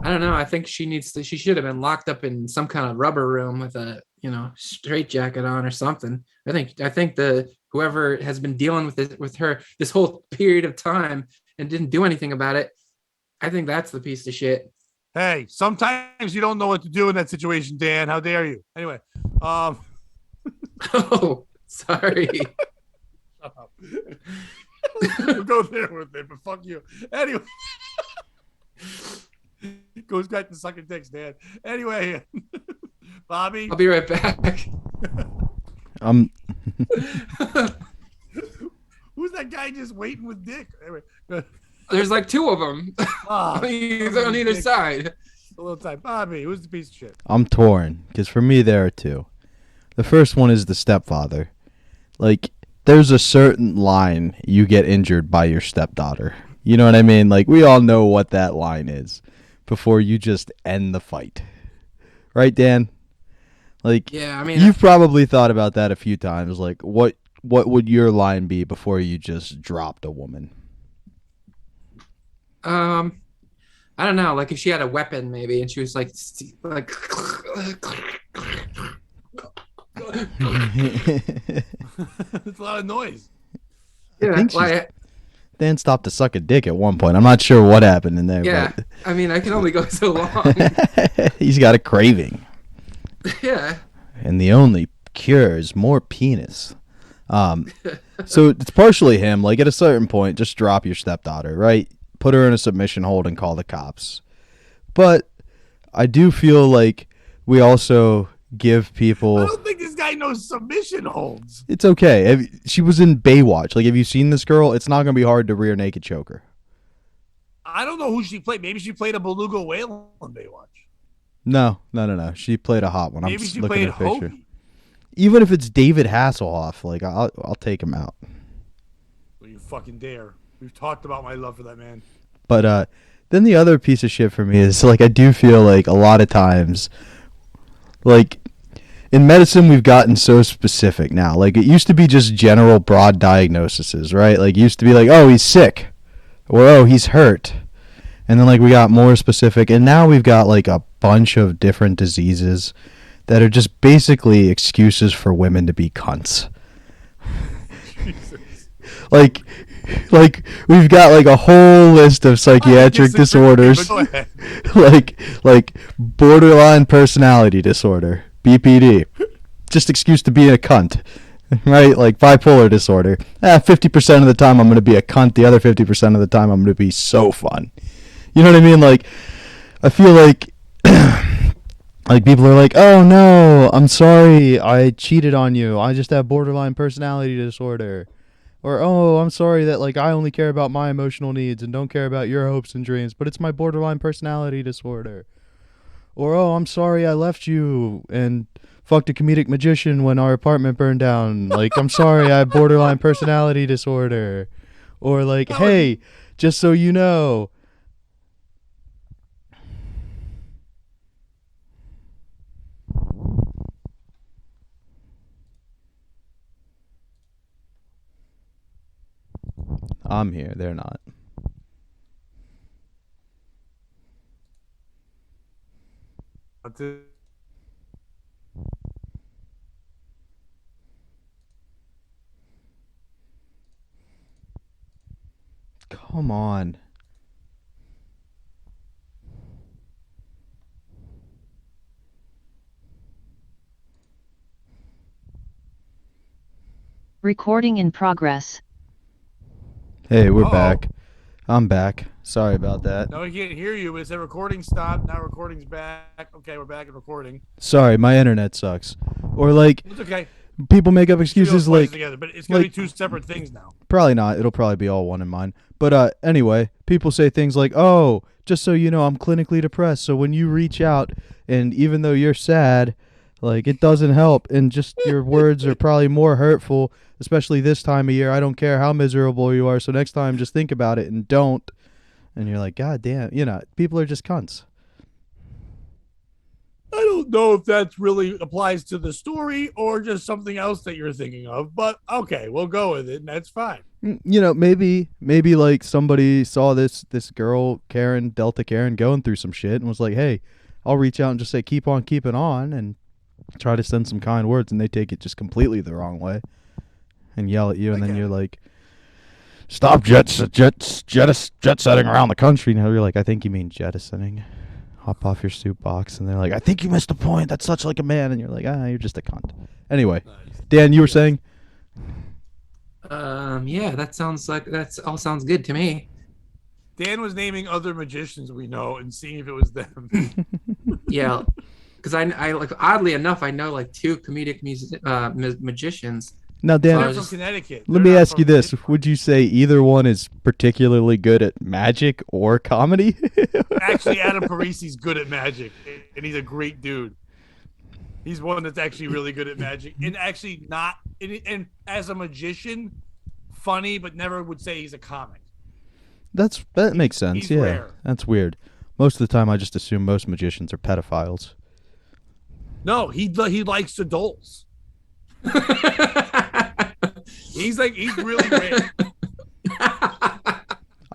I don't know. I think she should have been locked up in some kind of rubber room with a, straitjacket on or something. I think whoever has been dealing with her this whole period of time and didn't do anything about it, I think that's the piece of shit. Hey, sometimes you don't know what to do in that situation, Dan. How dare you? Anyway, Oh, sorry. Shut up. We'll go there with it, but fuck you. Anyway. Goes back to sucking dicks, Dan. Anyway, Bobby. I'll be right back. Who's that guy just waiting with dick? Anyway, there's like 2 of them. He's on either side. A little time. Bobby, who's the piece of shit? I'm torn, because for me there are 2. The first one is the stepfather. Like, there's a certain line you get injured by your stepdaughter. You know what I mean? Like, we all know what that line is before you just end the fight. Right, Dan? Like, yeah, I mean, you've probably thought about that a few times. Like, what would your line be before you just dropped a woman? Um, I don't know. Like if she had a weapon, maybe, and she was like. It's a lot of noise. Yeah, Dan stopped to suck a dick at one point. I'm not sure what happened in there. Yeah, but... I mean, I can only go so long. He's got a craving. Yeah. And the only cure is more penis. So it's partially him. Like at a certain point, just drop your stepdaughter, right? Put her in a submission hold and call the cops. But I do feel like we also give people. I don't think this guy knows submission holds. It's okay. She was in Baywatch. Like, have you seen this girl? It's not going to be hard to rear naked choke her. I don't know who she played. Maybe she played a beluga whale on Baywatch. No. She played a hot one. Maybe she played Hobie. Even if it's David Hasselhoff, like I'll take him out. Well, you fucking dare. We've talked about my love for that man. But Then the other piece of shit for me is like I do feel like a lot of times, like in medicine we've gotten so specific now. Like it used to be just general broad diagnoses, right? Like it used to be like, oh, he's sick, or oh, he's hurt, and then like we got more specific, and now we've got like a bunch of different diseases that are just basically excuses for women to be cunts. like we've got like a whole list of psychiatric disorders, like borderline personality disorder, BPD, just excuse to be a cunt, right? Like bipolar disorder. 50% of the time I'm going to be a cunt. The other 50% of the time I'm going to be so fun. You know what I mean? Like I feel like like people are like, oh no, I'm sorry, I cheated on you. I just have borderline personality disorder. Or, oh, I'm sorry that, like, I only care about my emotional needs and don't care about your hopes and dreams, but it's my borderline personality disorder. Or, oh, I'm sorry I left you and fucked a comedic magician when our apartment burned down. Like, I'm sorry I have borderline personality disorder. Or, like, hey, just so you know. I'm here. They're not. Come on. Recording in progress. Hey, we're back. I'm back. Sorry about that. No, we can't hear you. It said recording stopped. Now recording's back. Okay, we're back in recording. Sorry, my internet sucks. Or like, it's okay. People make up excuses like together, but it's gonna be two separate things now. Probably not. It'll probably be all one in mine. But anyway, people say things like, "Oh, just so you know, I'm clinically depressed. So when you reach out, and even though you're sad, like it doesn't help, and just your words are probably more hurtful." Especially this time of year, I don't care how miserable you are. So next time, just think about it and don't. And you're like, God damn, people are just cunts. I don't know if that really applies to the story or just something else that you're thinking of, but okay, we'll go with it, and that's fine. Maybe like somebody saw this girl, Delta Karen, going through some shit and was like, hey, I'll reach out and just say, keep on keeping on, and try to send some kind words, and they take it just completely the wrong way. And yell at you, and then you're like, stop jet setting around the country. Now you're like, I think you mean jettisoning. Hop off your soup box. And they're like, I think you missed the point. That's such like a man. And you're like, you're just a cunt. Anyway, Dan, you were saying? Yeah, that all sounds good to me. Dan was naming other magicians we know and seeing if it was them. Yeah, because I like, oddly enough, I know like two comedic magicians. Now, Dan, they're from Connecticut. Let me ask you this. Would you say either one is particularly good at magic or comedy? Actually, Adam Parisi's good at magic, and he's a great dude. He's one that's actually really good at magic, and actually not, and as a magician, funny, but never would say he's a comic. That makes sense, he's yeah. Rare. That's weird. Most of the time, I just assume most magicians are pedophiles. No, he likes adults. He's really rare.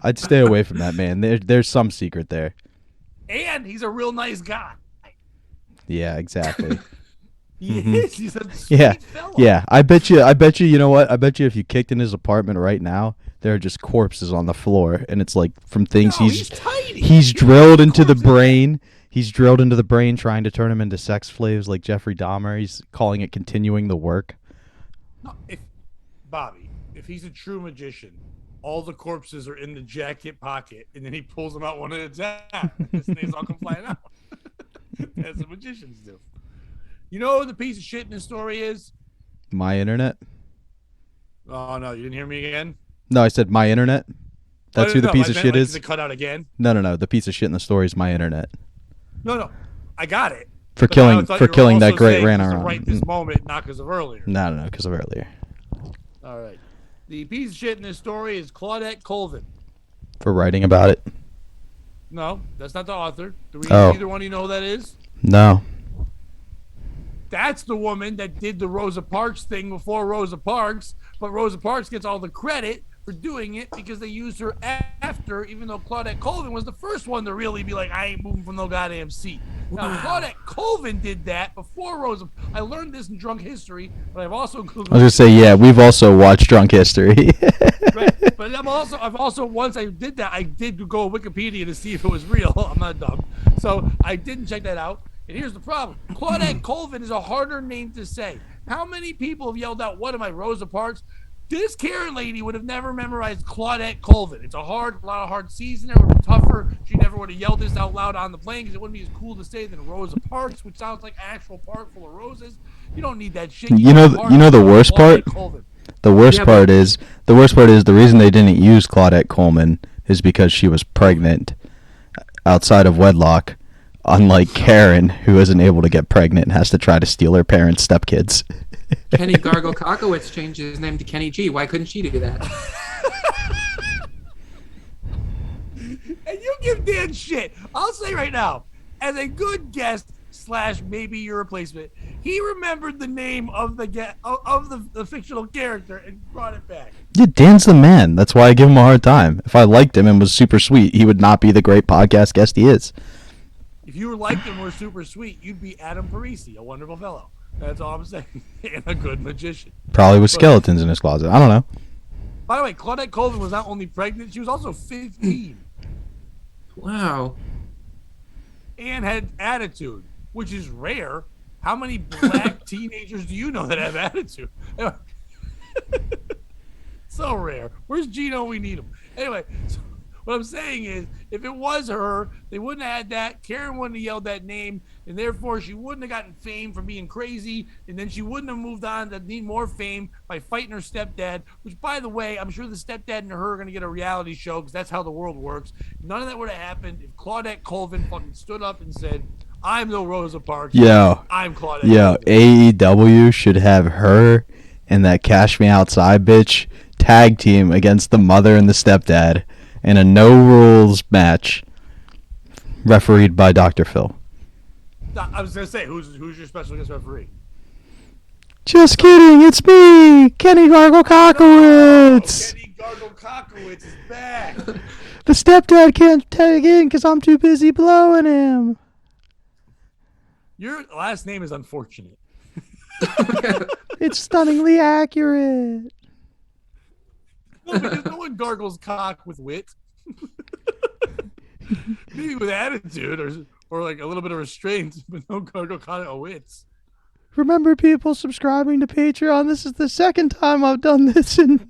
I'd stay away from that, man. There's some secret there. And he's a real nice guy. Yeah, exactly. He is. He's a sweet fella. Yeah. I bet you, you know what? I bet you if you kicked in his apartment right now, there are just corpses on the floor, and it's like from things he's drilled into the brain. He's drilled into the brain trying to turn him into sex slaves like Jeffrey Dahmer. He's calling it continuing the work. No, Bobby, if he's a true magician, all the corpses are in the jacket pocket, and then he pulls them out one at a time. His names all come flying out. As the magicians do. You know what the piece of shit in this story is? My internet? Oh, no, you didn't hear me again? No, I said my internet. That's who the piece of shit is? It cut out again? No. The piece of shit in the story is my internet. No, I got it. For killing that great Rana. Right this moment, not because of earlier. No, because of earlier. All right. The piece of shit in this story is Claudette Colvin. For writing about it. No, that's not the author. Do we Oh. either one of you know who that is? No. That's the woman that did the Rosa Parks thing before Rosa Parks, but Rosa Parks gets all the credit for doing it because they used her after, even though Claudette Colvin was the first one to really be like, I ain't moving from no goddamn seat. Now, Claudette Colvin did that before Rosa. I learned this in Drunk History, but I've also Googled. I was gonna say, yeah, we've also watched Drunk History. Right. But I've also once I did that, I did go to Wikipedia to see if it was real. I'm not dumb, so I didn't check that out. And here's the problem: Claudette Colvin is a harder name to say. How many people have yelled out, "What am I, Rosa Parks?" This Karen lady would have never memorized Claudette Colvin. It's a lot of hard C's in there. It would be tougher. She never would have yelled this out loud on the plane because it wouldn't be as cool to say than Rosa Parks, which sounds like an actual park full of roses. You don't need that shit. You know the worst part. Colvin. The worst part is the reason they didn't use Claudette Coleman is because she was pregnant outside of wedlock. Unlike Karen, who isn't able to get pregnant and has to try to steal her parents' stepkids. Kenny Gargle Cockowitz changed his name to Kenny G. Why couldn't she do that? And you give Dan shit. I'll say right now, as a good guest / maybe your replacement, he remembered the name of the fictional character and brought it back. Yeah, Dan's the man. That's why I give him a hard time. If I liked him and was super sweet, he would not be the great podcast guest he is. If you liked him or super sweet, you'd be Adam Parisi, a wonderful fellow. That's all I'm saying. And a good magician. Probably with skeletons in his closet. I don't know. By the way, Claudette Colvin was not only pregnant, she was also 15. Wow. And had attitude, which is rare. How many black teenagers do you know that have attitude? So rare. Where's Geno? We need him. Anyway, so what I'm saying is, if it was her, they wouldn't have had that. Karen wouldn't have yelled that name, and therefore she wouldn't have gotten fame for being crazy, and then she wouldn't have moved on to need more fame by fighting her stepdad, which, by the way, I'm sure the stepdad and her are going to get a reality show because that's how the world works. None of that would have happened if Claudette Colvin fucking stood up and said, I'm no Rosa Parks. I'm Claudette Colvin. AEW should have her and that Cash Me Outside bitch tag team against the mother and the stepdad in a no-rules match refereed by Dr. Phil. I was going to say, who's your special guest referee? Just kidding, it's me, Kenny Gargle Cockowitz. Kenny Gargle Cockowitz is back. The stepdad can't tag in because I'm too busy blowing him. Your last name is unfortunate. It's stunningly accurate. No, because no one gargles cock with wit. Maybe with attitude or like a little bit of restraint, but no gargle cock with wits. Remember, people subscribing to Patreon, this is the second time I've done this, and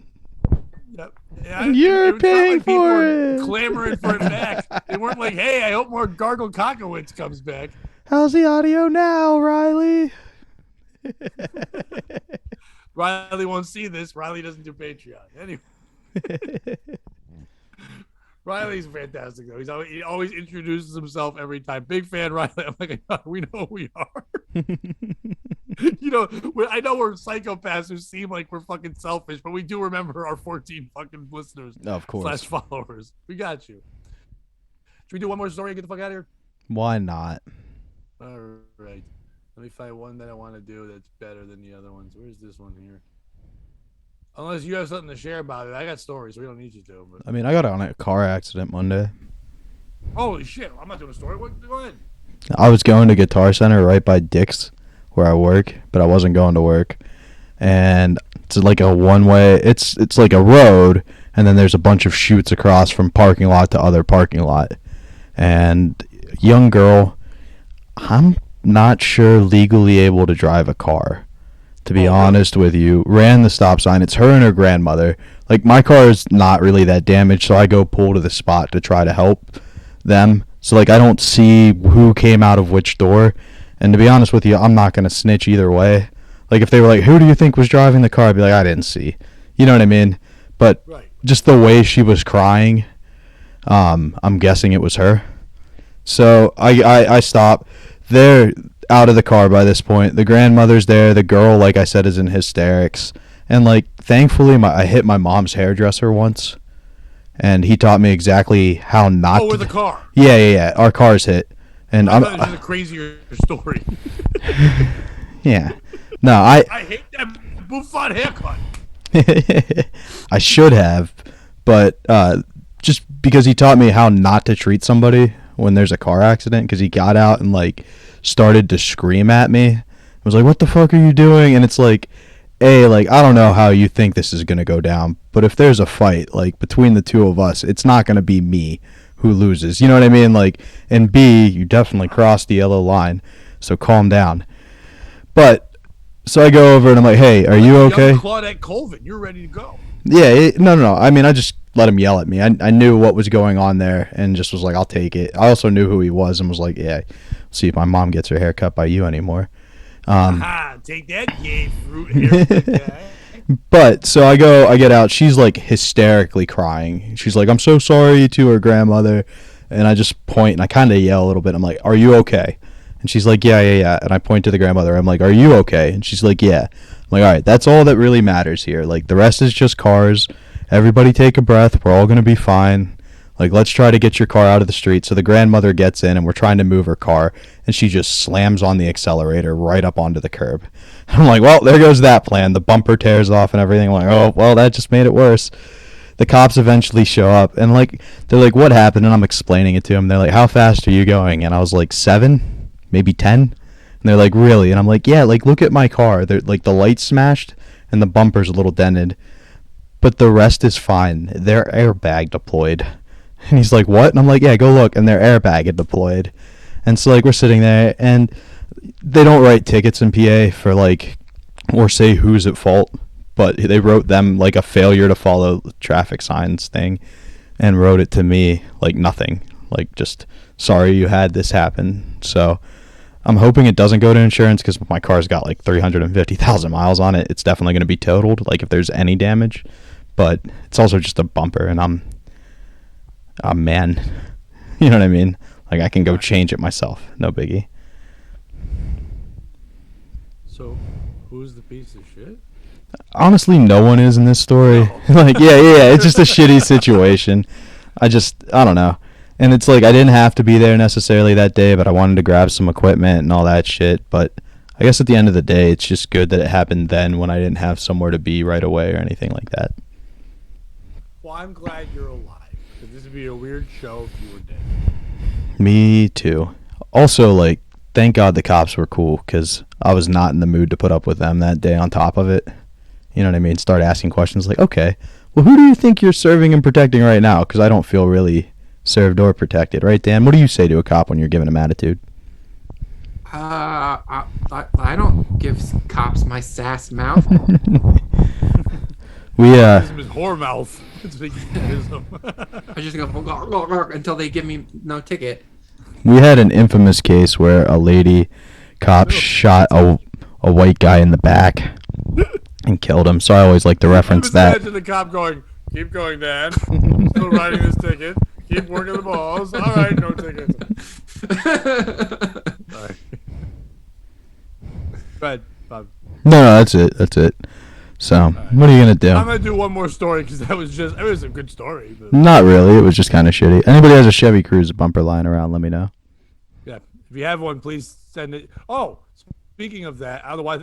Yeah, you're paying like people for were it. clamoring for it back. They weren't like, hey, I hope more gargle cockowitz comes back. How's the audio now, Riley? Riley won't see this. Riley doesn't do Patreon. Anyway. Riley's fantastic, though. He always introduces himself every time. Big fan, Riley. I'm like, we know who we are. You know, I know we're psychopaths who seem like we're fucking selfish, but we do remember our 14 fucking listeners. Of course. / followers. We got you. Should we do one more story and get the fuck out of here? Why not? All right. Let me find one that I want to do that's better than the other ones. Where's this one here? Unless you have something to share about it. I got stories. We don't need you to. But... I mean, I got on a car accident Monday. Holy shit. I'm not doing a story. Go ahead. I was going to Guitar Center right by Dick's where I work, but I wasn't going to work. And it's like a one-way. It's like a road, and then there's a bunch of chutes across from parking lot to other parking lot. And young girl, I'm not sure legally able to drive a car, to be honest with you, ran the stop sign. It's her and her grandmother. Like, my car is not really that damaged, so I go pull to the spot to try to help them. So, like, I don't see who came out of which door. And to be honest with you, I'm not going to snitch either way. Like, if they were like, who do you think was driving the car? I'd be like, I didn't see. You know what I mean? But just the way she was crying, I'm guessing it was her. So I stop. They're out of the car by this point. The grandmother's there. The girl, like I said, is in hysterics. And, like, thankfully, I hit my mom's hairdresser once. and he taught me exactly how not. Oh, with the car. Yeah. Our cars hit, and I thought it was just a crazier story. Yeah. No, I hate that bouffant haircut. I should have, but just because he taught me how not to treat somebody when there's a car accident, because he got out and like started to scream at me. I was like, "What the fuck are you doing?" And it's like, like, I don't know how you think this is gonna go down, but if there's a fight like between the two of us, it's not gonna be me who loses. You know what I mean? Like, and B, you definitely crossed the yellow line, so calm down. But so I go over and I'm like, "Hey, are you okay?" Young Claudette Colvin, you're ready to go. Yeah, no. I mean, I just let him yell at me. I knew what was going on there and just was like, I'll take it. I also knew who he was and was like, yeah, see if my mom gets her hair cut by you anymore. Take that, gay fruit haircut guy. But so I get out. She's like hysterically crying. She's like, "I'm so sorry," to her grandmother. And I just point and I kind of yell a little bit. I'm like, "Are you okay?" And she's like, yeah. And I point to the grandmother. I'm like, "Are you okay?" And she's like, "Yeah." I'm like, "All right, that's all that really matters here. Like, the rest is just cars. Everybody take a breath. We're all going to be fine. Like, let's try to get your car out of the street." So the grandmother gets in and we're trying to move her car. And she just slams on the accelerator right up onto the curb. I'm like, well, there goes that plan. The bumper tears off and everything. I'm like, oh, well, that just made it worse. The cops eventually show up and like, they're like, "What happened?" And I'm explaining it to them. They're like, "How fast are you going?" And I was like, 7, maybe 10. And they're like, "Really?" And I'm like, "Yeah, like, look at my car. They're like, the light's smashed and the bumper's a little dented, but the rest is fine. Their airbag deployed." And he's like, "What?" And I'm like, "Yeah, go look." And their airbag had deployed. And so like, we're sitting there and they don't write tickets in PA for like, or say who's at fault, but they wrote them like a failure to follow traffic signs thing and wrote it to me like nothing, like just, "Sorry you had this happen." So I'm hoping it doesn't go to insurance because my car's got like 350,000 miles on it. It's definitely going to be totaled, like if there's any damage, but it's also just a bumper and I'm a man. You know what I mean? Like, I can go change it myself. No biggie. So, who's the piece of shit? Honestly, no one is in this story. No. Like, yeah. It's just a shitty situation. I don't know. And it's like, I didn't have to be there necessarily that day, but I wanted to grab some equipment and all that shit. But I guess at the end of the day, it's just good that it happened then when I didn't have somewhere to be right away or anything like that. Well, I'm glad you're alive. Because this would be a weird show if you were dead. Me too. Also, like, thank God the cops were cool because I was not in the mood to put up with them that day on top of it. You know what I mean? Start asking questions like, "Okay, well, who do you think you're serving and protecting right now?" Because I don't feel really served or protected. Right, Dan? What do you say to a cop when you're giving him attitude? I don't give cops my sass mouth. This is his whore mouth. That's what he gives them. I just go until they give me no ticket. We had an infamous case where a lady cop shot a white guy in the back and killed him. So I always like to reference that. To the cop going, "Keep going, Dan. Still writing this ticket. Keep working the balls. All right, no tickets." Sorry. Go ahead, Bob. No, that's it. So, what are you going to do? I'm going to do one more story because it was a good story. But Not really. It was just kind of shitty. Anybody has a Chevy Cruze bumper lying around, let me know. yeah, if you have one, please send it. Oh, speaking of that, otherwise,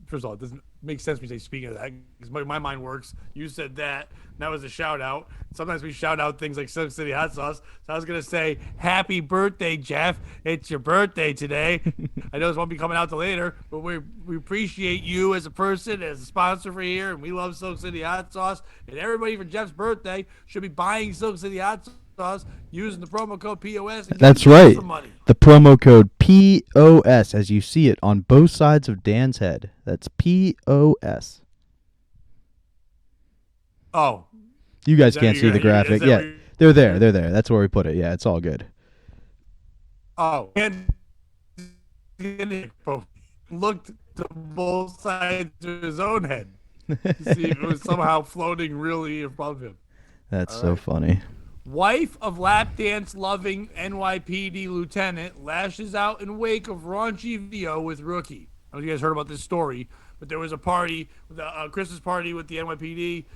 first of all, it doesn't make sense when you say speaking of that because my mind works. You said that. And that was a shout out. Sometimes we shout out things like Silk City Hot Sauce. So I was going to say, happy birthday, Jeff. It's your birthday today. I know this won't be coming out till later, but we appreciate you as a person, as a sponsor for here, and we love Silk City Hot Sauce. And everybody for Jeff's birthday should be buying Silk City Hot Sauce using the promo code POS. And That's right. The promo code POS, as you see it on both sides of Dan's head. That's POS. Oh. You guys can't see the graphic. Yeah, they're there. That's where we put it. Yeah, it's all good. Oh. And looked to both sides of his own head to see if it was somehow floating really above him. That's so funny. Wife of lap dance loving NYPD lieutenant lashes out in wake of raunchy video with rookie. I don't know if you guys heard about this story, but there was a party, a Christmas party with the NYPD,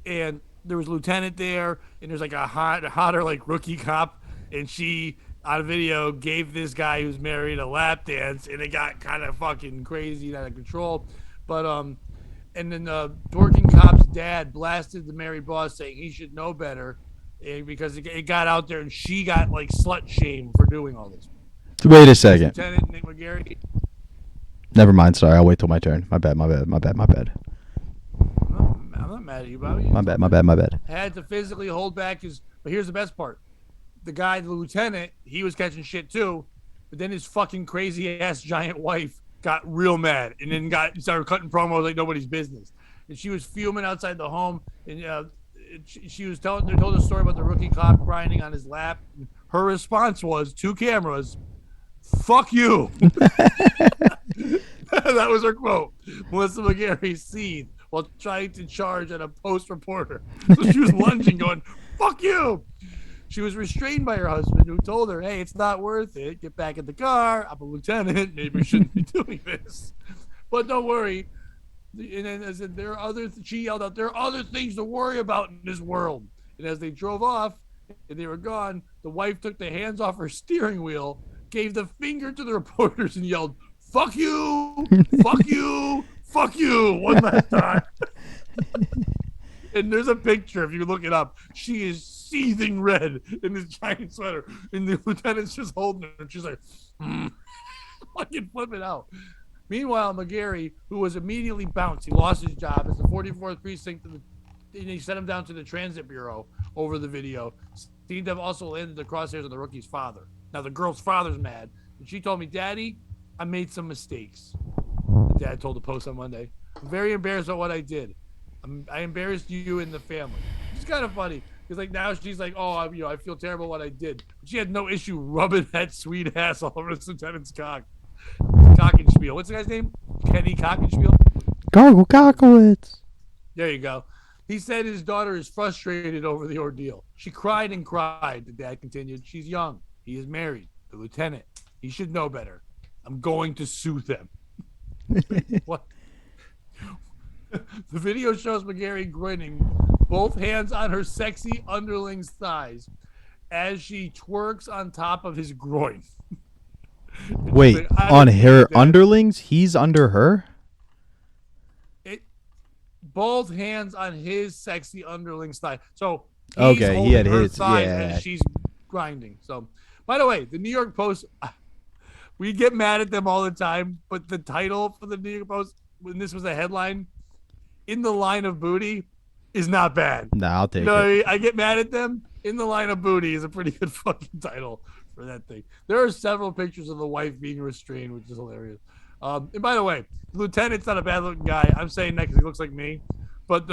and there was a lieutenant there, and there's like a hotter like rookie cop, and she on a video gave this guy who's married a lap dance, and it got kind of fucking crazy and out of control. But and then the working cop's dad blasted the married boss, saying he should know better, because it got out there, and she got like slut shamed for doing all this. Wait a second. Lieutenant Nick McGarry. Never mind. Sorry, I'll wait till my turn. My bad. I'm not mad at you, Bobby. My bad. Had to physically hold back his. But here's the best part: the guy, the lieutenant, he was catching shit too, but then his fucking crazy ass giant wife got real mad, and then started cutting promos like nobody's business. And she was fuming outside the home, and she was told a story about the rookie cop grinding on his lap. Her response was, to cameras, "Fuck you." That was her quote. Melissa McGarry seethed while trying to charge at a Post reporter. So she was lunging, going, "Fuck you." She was restrained by her husband, who told her, "Hey, it's not worth it. Get back in the car. I'm a lieutenant. Maybe we shouldn't be doing this. But don't worry." And then I said, she yelled out, "There are other things to worry about in this world." And as they drove off and they were gone, the wife took the hands off her steering wheel, gave the finger to the reporters, and yelled, "Fuck you, fuck you, fuck you," one last time. And there's a picture, if you look it up. She is seething red in this giant sweater, and the lieutenant's just holding her, and she's like, fucking flipping out. Meanwhile, McGarry, who was immediately bounced, he lost his job as the 44th precinct, and he sent him down to the transit bureau over the video. Seemed to have also landed the crosshairs of the rookie's father. Now the girl's father's mad, and she told me, "Daddy, I made some mistakes." The dad told the Post on Monday, "I'm very embarrassed about what I did. I embarrassed you and the family." It's kind of funny because like now she's like, "Oh, I feel terrible what I did." But she had no issue rubbing that sweet ass all over the lieutenant's cock. Cockenspiel. What's the guy's name? Kenny Cockenspiel? Gargle Cockowitz. There you go. He said his daughter is frustrated over the ordeal. "She cried and cried," the dad continued. "She's young. He is married. The lieutenant. He should know better. I'm going to sue them." What? The video shows McGarry grinning, both hands on her sexy underling's thighs, as she twerks on top of his groin. Wait, like, on her underlings? He's under her? Both hands on his sexy underling's thigh. So he's okay, he had her his, thigh yeah. as she's grinding. So, by the way, the New York Post, we get mad at them all the time, but the title for the New York Post, when this was a headline, "In the Line of Booty," is not bad. Nah, I'll take No, it. I get mad at them. "In the Line of Booty" is a pretty good fucking title for that thing. There are several pictures of the wife being restrained, which is hilarious. And by the way, the lieutenant's not a bad looking guy. I'm saying that because he looks like me. But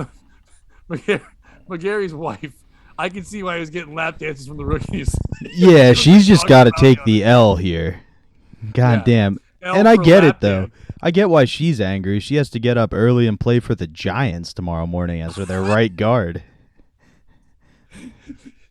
McGarry's wife, I can see why he was getting lap dances from the rookies. Yeah, she's just got to take the L here. God damn. L And I for get it, lap though. dance. I get why she's angry. She has to get up early and play for the Giants tomorrow morning as their right guard.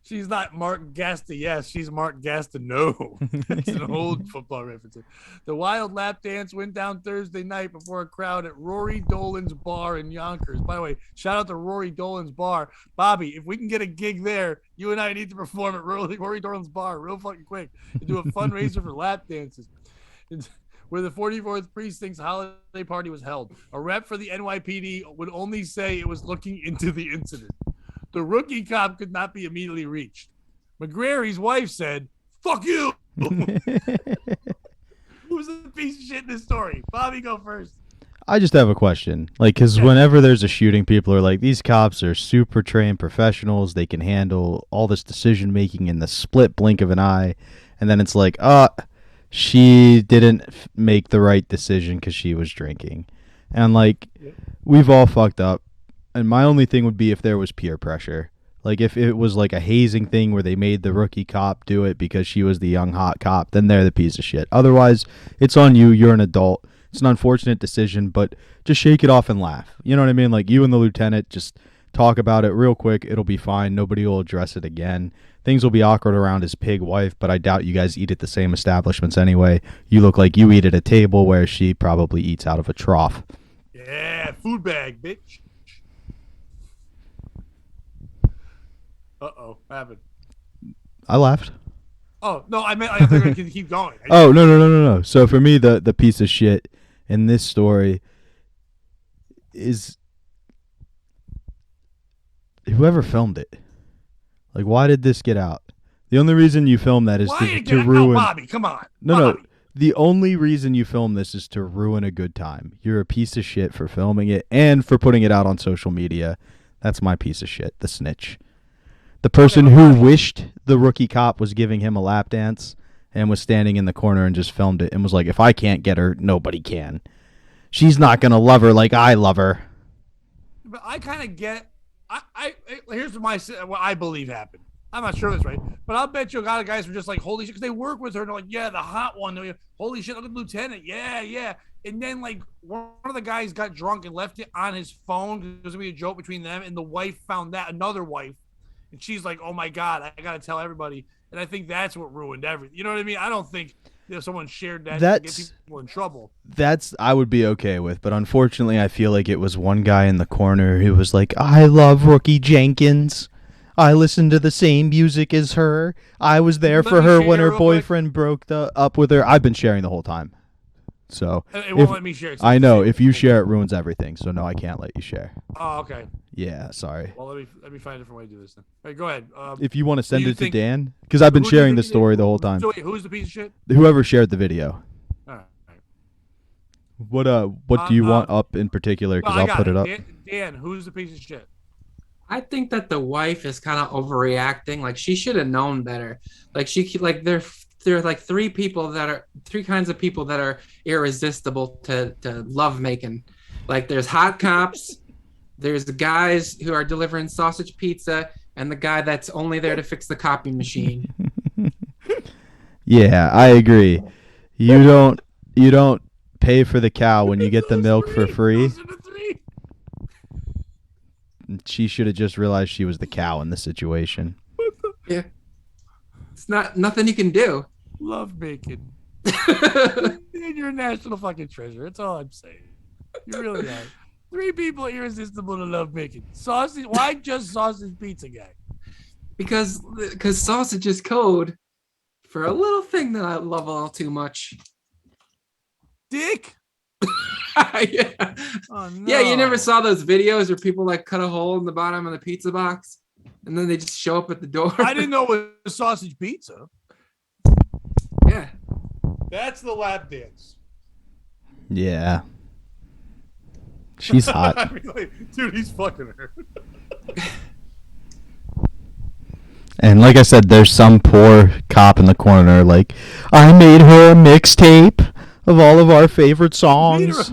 She's not Mark Gasta, yes. She's Mark Gasta, no. That's an old football reference. The wild lap dance went down Thursday night before a crowd at Rory Dolan's Bar in Yonkers. By the way, shout out to Rory Dolan's Bar. Bobby, if we can get a gig there, you and I need to perform at Rory Dolan's Bar real fucking quick and do a fundraiser for lap dances. Where the 44th Precinct's holiday party was held. A rep for the NYPD would only say it was looking into the incident. The rookie cop could not be immediately reached. McGarry's wife said, "Fuck you." Who's the piece of shit in this story? Bobby, go first. I just have a question. Like, because whenever there's a shooting, people are like, these cops are super trained professionals. They can handle all this decision making in the split blink of an eye. And then it's like, she didn't make the right decision because she was drinking. And, like, we've all fucked up. And my only thing would be if there was peer pressure. Like, if it was like a hazing thing where they made the rookie cop do it because she was the young hot cop, then they're the piece of shit. Otherwise, it's on you. You're an adult. It's an unfortunate decision, but just shake it off and laugh. You know what I mean? Like, you and the lieutenant, just talk about it real quick. It'll be fine. Nobody will address it again. Things will be awkward around his pig wife, but I doubt you guys eat at the same establishments anyway. You look like you eat at a table where she probably eats out of a trough. Yeah, food bag, bitch. Uh-oh. What happened? I laughed. Oh, no, I meant I thought we could keep going. Oh, no. So for me, the piece of shit in this story is whoever filmed it. Like, why did this get out? The only reason you film that is to ruin. Bobby, come on. No. Bobby. The only reason you film this is to ruin a good time. You're a piece of shit for filming it and for putting it out on social media. That's my piece of shit, the snitch. The person who wished the rookie cop was giving him a lap dance and was standing in the corner and just filmed it and was like, if I can't get her, nobody can. She's not going to love her like I love her. But I kind of get. Here's what I believe happened. I'm not sure that's right, but I'll bet you a lot of guys were just like, holy shit, because they work with her and they're like, yeah, the hot one. Holy shit, look at the lieutenant. Yeah. And then, like, one of the guys got drunk and left it on his phone because it was going to be a joke between them, and the wife found that, another wife, and she's like, oh my God, I got to tell everybody. And I think that's what ruined everything. You know what I mean? I don't think someone shared that to get people in trouble. That's I would be okay with, but unfortunately, I feel like it was one guy in the corner who was like, I love Rookie Jenkins. I listened to the same music as her. I was there for her when her boyfriend broke up with her. I've been sharing the whole time. So it won't let me share it. I know. If you share, it ruins everything. So no, I can't let you share. Oh, okay. Yeah, sorry. Well, let me find a different way to do this then. All right, go ahead. If you want to send it to Dan, because I've been sharing the story the whole time. So wait, who's the piece of shit? Whoever shared the video. All right. What do you want up in particular? Because I'll put it up. Dan, who's the piece of shit? I think that the wife is kind of overreacting. Like, she should have known better. Like, there are like three kinds of people that are irresistible to love making. Like, there's hot cops, there's the guys who are delivering sausage pizza, and the guy that's only there to fix the copy machine. Yeah, I agree. You don't pay for the cow when you get the milk for free. Those are the three. She should have just realized she was the cow in the situation. Yeah. It's nothing you can do. Love bacon. Dan, you're a national fucking treasure. That's all I'm saying. You really are. Three people are irresistible to love bacon. Sausage. Why just sausage pizza guy? Because sausage is code for a little thing that I love a little too much. Dick. Yeah. Oh, no. Yeah, you never saw those videos where people like cut a hole in the bottom of the pizza box and then they just show up at the door. I didn't know it was sausage pizza. Yeah. That's the lap dance. Yeah. She's hot. I mean, like, dude, he's fucking her. And like I said, there's some poor cop in the corner like, I made her a mixtape of all of our favorite songs.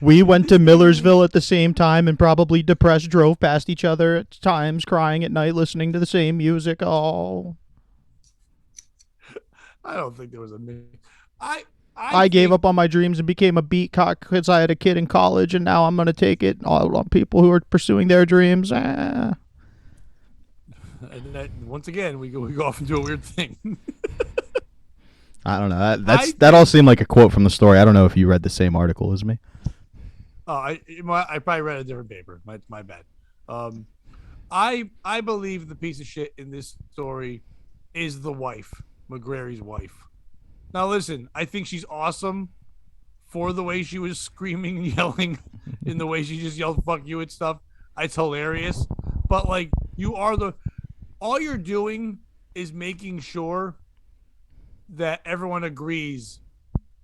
We went to Millersville at the same time and probably depressed drove past each other at times, crying at night, listening to the same music. Oh. I don't think there was a mix. I gave up on my dreams and became a beat cock because I had a kid in college, and now I'm going to take it all on people who are pursuing their dreams. And that, once again, we go off into a weird thing. I don't know. That all seemed like a quote from the story. I don't know if you read the same article as me. Oh, I probably read a different paper. My bad. I believe the piece of shit in this story is the wife, McGrary's wife. Now listen, I think she's awesome for the way she was screaming and yelling, in the way she just yelled "fuck you" and stuff. It's hilarious. But like, all you're doing is making sure that everyone agrees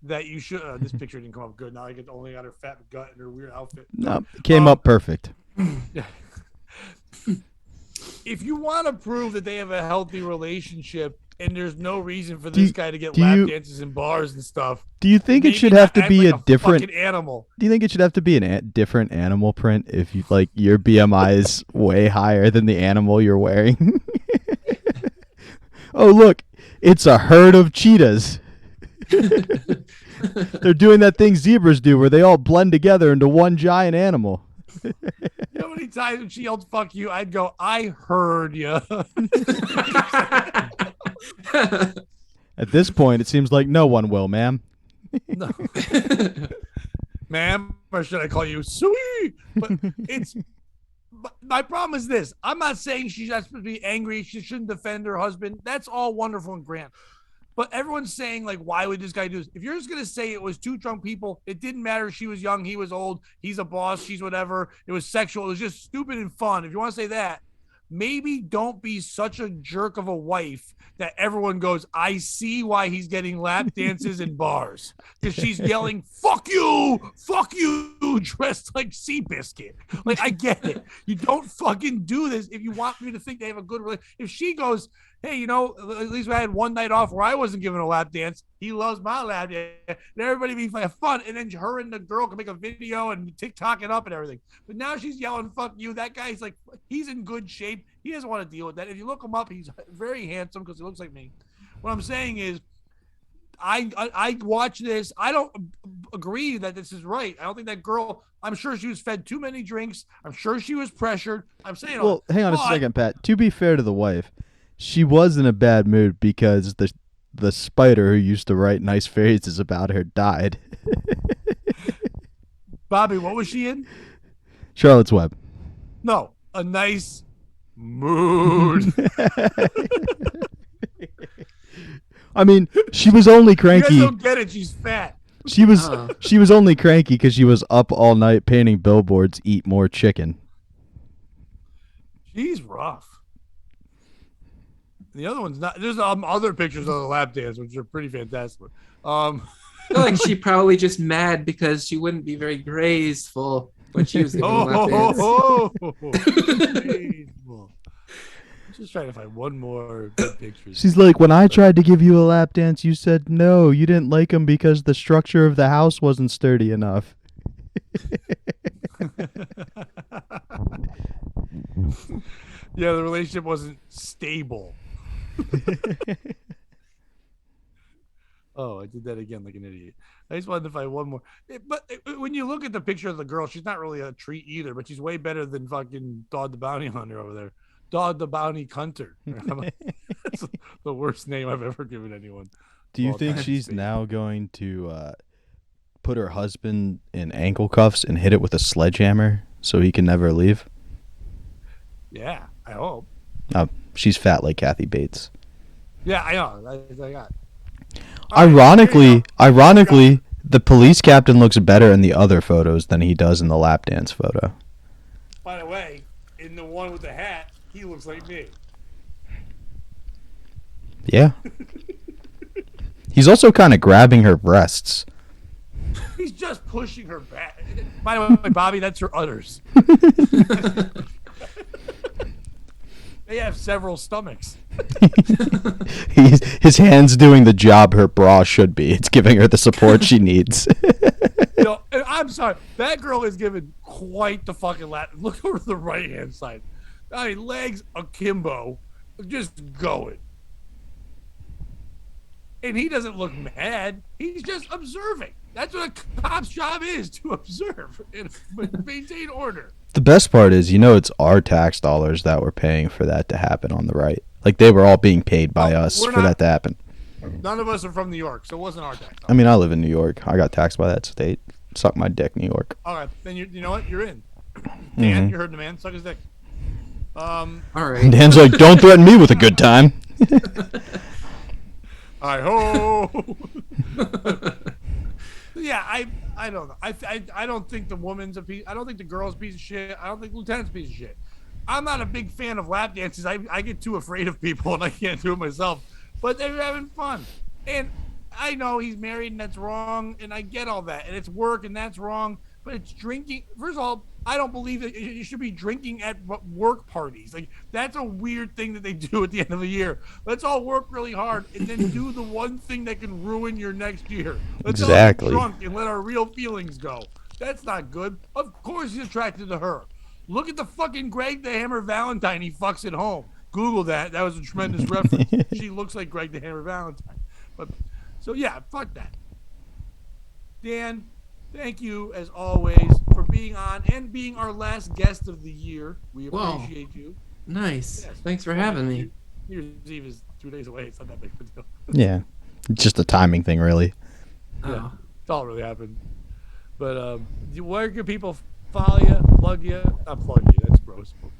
that you should. This picture didn't come up good. Now I get only got her fat gut and her weird outfit. No, it came up perfect. If you want to prove that they have a healthy relationship and there's no reason for this guy to get lap dances in bars and stuff, do you think it should have to be like a different animal? Do you think it should have to be different animal print if you like your BMI is way higher than the animal you're wearing? Oh, look, it's a herd of cheetahs. They're doing that thing zebras do where they all blend together into one giant animal. You know how many times when she yelled "fuck you," I'd go, "I heard you." At this point, it seems like no one will, ma'am. No. Ma'am, or should I call you sweet? But it's my problem is this. I'm not saying she's not supposed to be angry. She shouldn't defend her husband. That's all wonderful and grand. But everyone's saying, like, why would this guy do this? If you're just going to say it was two drunk people, it didn't matter. She was young. He was old. He's a boss. She's whatever. It was sexual. It was just stupid and fun. If you want to say that, maybe don't be such a jerk of a wife that everyone goes, I see why he's getting lap dances in bars. Because she's yelling, fuck you, dressed like Seabiscuit. Like, I get it. You don't fucking do this if you want me to think they have a good relationship. If she goes, hey, you know, at least I had one night off where I wasn't giving a lap dance. He loves my lap dance. And everybody be like fun. And then her and the girl can make a video and TikTok it up and everything. But now she's yelling, fuck you. That guy's like, he's in good shape. He doesn't want to deal with that. If you look him up, he's very handsome because he looks like me. What I'm saying is, I watch this. I don't agree that this is right. I don't think that girl, I'm sure she was fed too many drinks. I'm sure she was pressured. I'm saying, well, hang on a second, Pat. To be fair to the wife, she was in a bad mood because the spider who used to write nice phrases about her died. Bobby, what was she in? Charlotte's Web. No, a nice mood. I mean, she was only cranky. You guys don't get it. She's fat. She was only cranky because she was up all night painting billboards. Eat more chicken. She's rough. The other one's not. There's other pictures of the lap dance, which are pretty fantastic. I feel like she probably just mad because she wouldn't be very graceful when she was giving lap dance. Just trying to find one more good picture. She's like, when I tried to give you a lap dance, you said no. You didn't like him because the structure of the house wasn't sturdy enough. Yeah, the relationship wasn't stable. Oh, I did that again like an idiot. I just wanted to find one more. But when you look at the picture of the girl, she's not really a treat either, but she's way better than fucking Dog the Bounty Hunter over there. Dog the Bounty Hunter. That's the worst name I've ever given anyone. Do you think she's now going to put her husband in ankle cuffs and hit it with a sledgehammer so he can never leave? Yeah, I hope. She's fat like Kathy Bates. Yeah, I know. I got. Ironically, the police captain looks better in the other photos than he does in the lap dance photo. By the way, in the one with the hat, he looks like me. Yeah. He's also kind of grabbing her breasts. He's just pushing her back. By the way, Bobby, that's her udders. They have several stomachs. His hand's doing the job her bra should be. It's giving her the support she needs. You know, I'm sorry. That girl is giving quite the fucking lap. Look over to the right-hand side. I mean, legs akimbo, just going. And he doesn't look mad. He's just observing. That's what a cop's job is, to observe and maintain order. The best part is, it's our tax dollars that we're paying for that to happen on the right. Like, they were all being paid by us for that to happen. None of us are from New York, so it wasn't our tax dollars. I mean, I live in New York. I got taxed by that state. Suck my dick, New York. All right, then you know what? You're in. Dan, you heard the man. Suck his dick. All right. Dan's like, don't threaten me with a good time. Ho. Yeah, I don't know. I don't think the woman's a piece. I don't think the girl's a piece of shit. I don't think Lieutenant's a piece of shit. I'm not a big fan of lap dances. I get too afraid of people and I can't do it myself. But they're having fun. And I know he's married and that's wrong. And I get all that. And it's work and that's wrong. But it's drinking. First of all, I don't believe that you should be drinking at work parties. Like, that's a weird thing that they do at the end of the year. Let's all work really hard and then do the one thing that can ruin your next year. Let's all get drunk and let our real feelings go. That's not good. Of course he's attracted to her. Look at the fucking Greg the Hammer Valentine he fucks at home. Google that. That was a tremendous reference. She looks like Greg the Hammer Valentine. But so yeah, fuck that. Dan, thank you, as always, for being on and being our last guest of the year. We appreciate you. Nice. Yes. Thanks for having me. New Year's Eve is 2 days away. It's not that big of a deal. Yeah. It's just a timing thing, really. Yeah. It's all really happened. But where can people follow you, plug you? Not plug you. That's roast book?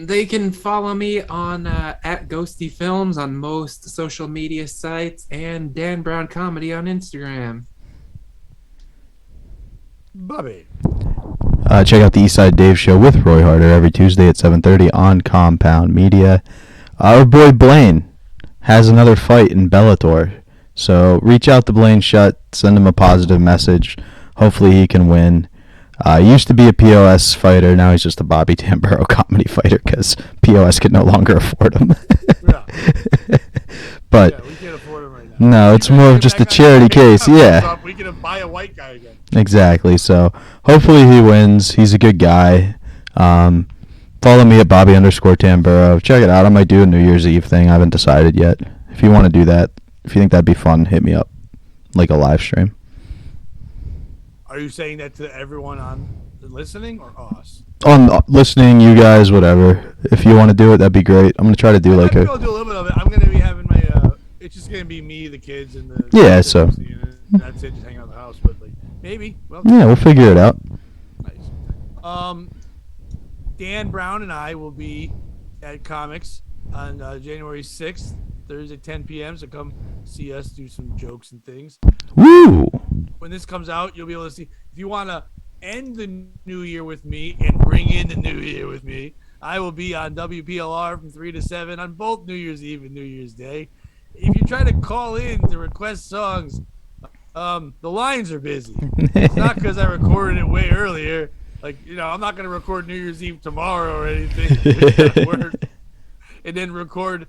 They can follow me on at Ghosty Films on most social media sites and Dan Brown Comedy on Instagram. Bobby. Check out the Eastside Dave Show with Roy Harder every Tuesday at 7:30 on Compound Media. Our boy Blaine has another fight in Bellator, so reach out to Blaine Shutt, send him a positive message. Hopefully he can win. He used to be a POS fighter, now he's just a Bobby Tamburo comedy fighter because POS can no longer afford him. Yeah. But Yeah, we can't afford him right now. no, it's more of just a charity case. Yeah. We can buy a white guy again. Exactly. So hopefully he wins. He's a good guy. Follow me at Bobby_Tamburo. Check it out. I might do a New Year's Eve thing. I haven't decided yet. If you want to do that, if you think that'd be fun, hit me up. Like a live stream. Are you saying that to everyone on listening or us? On listening, you guys, whatever. If you want to do it, that'd be great. I'm gonna try to do like I'm a. gonna do a little bit of it. I'm gonna be having my. It's just gonna be me, the kids, and the. Yeah, so. And that's it. Just hang out in the house, but like maybe. Well. Yeah, we'll figure it out. Nice. Dan Brown and I will be at Comics on January 6th, Thursday, 10 p.m. So come see us do some jokes and things. Woo! When this comes out, you'll be able to see. If you want to end the new year with me and bring in the new year with me, I will be on WPLR from 3 to 7 on both New Year's Eve and New Year's Day. If you try to call in to request songs, the lines are busy. It's not because I recorded it way earlier. Like, I'm not going to record New Year's Eve tomorrow or anything. And then record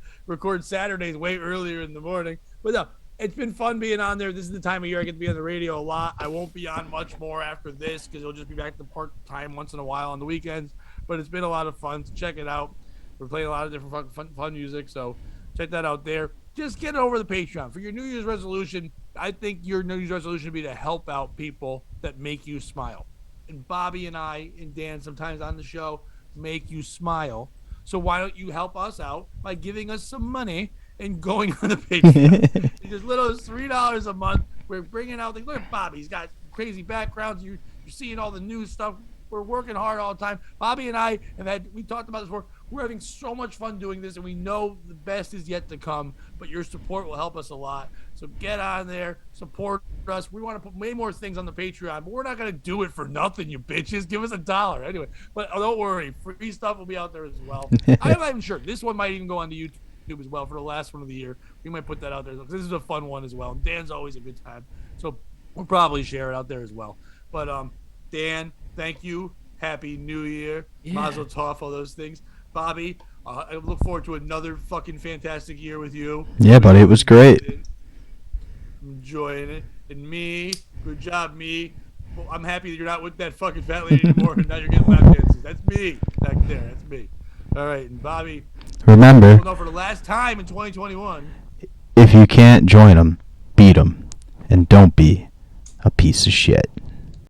Saturdays way earlier in the morning. But no, it's been fun being on there. This is the time of year I get to be on the radio a lot. I won't be on much more after this because it'll just be back to part-time once in a while on the weekends. But it's been a lot of fun. So check it out. We're playing a lot of different fun music, so check that out there. Just get over the Patreon. For your New Year's resolution, I think your New Year's resolution would be to help out people that make you smile. And Bobby and I and Dan sometimes on the show make you smile. So why don't you help us out by giving us some money and going on the Patreon? As little as $3 a month. We're bringing out things. Look at Bobby. He's got crazy backgrounds. You're seeing all the new stuff. We're working hard all the time. Bobby and I we talked about this before. We're having so much fun doing this, and we know the best is yet to come, but your support will help us a lot. So get on there, support us. We want to put way more things on the Patreon, but we're not going to do it for nothing, you bitches. Give us $1. Anyway, but don't worry. Free stuff will be out there as well. I'm not even sure. This one might even go on to YouTube as well for the last one of the year. We might put that out there. This is a fun one as well. Dan's always a good time. So we'll probably share it out there as well. But Dan, thank you. Happy New Year. Yeah. Mazel tov, all those things. Bobby, I look forward to another fucking fantastic year with you. Yeah, buddy, it was great. Enjoying it. And me, good job, me. Well, I'm happy that you're not with that fucking fat lady anymore, and now you're getting lap dances. That's me back there. That's me. All right, and Bobby. Remember, for the last time in 2021. If you can't join them, beat them. And don't be a piece of shit.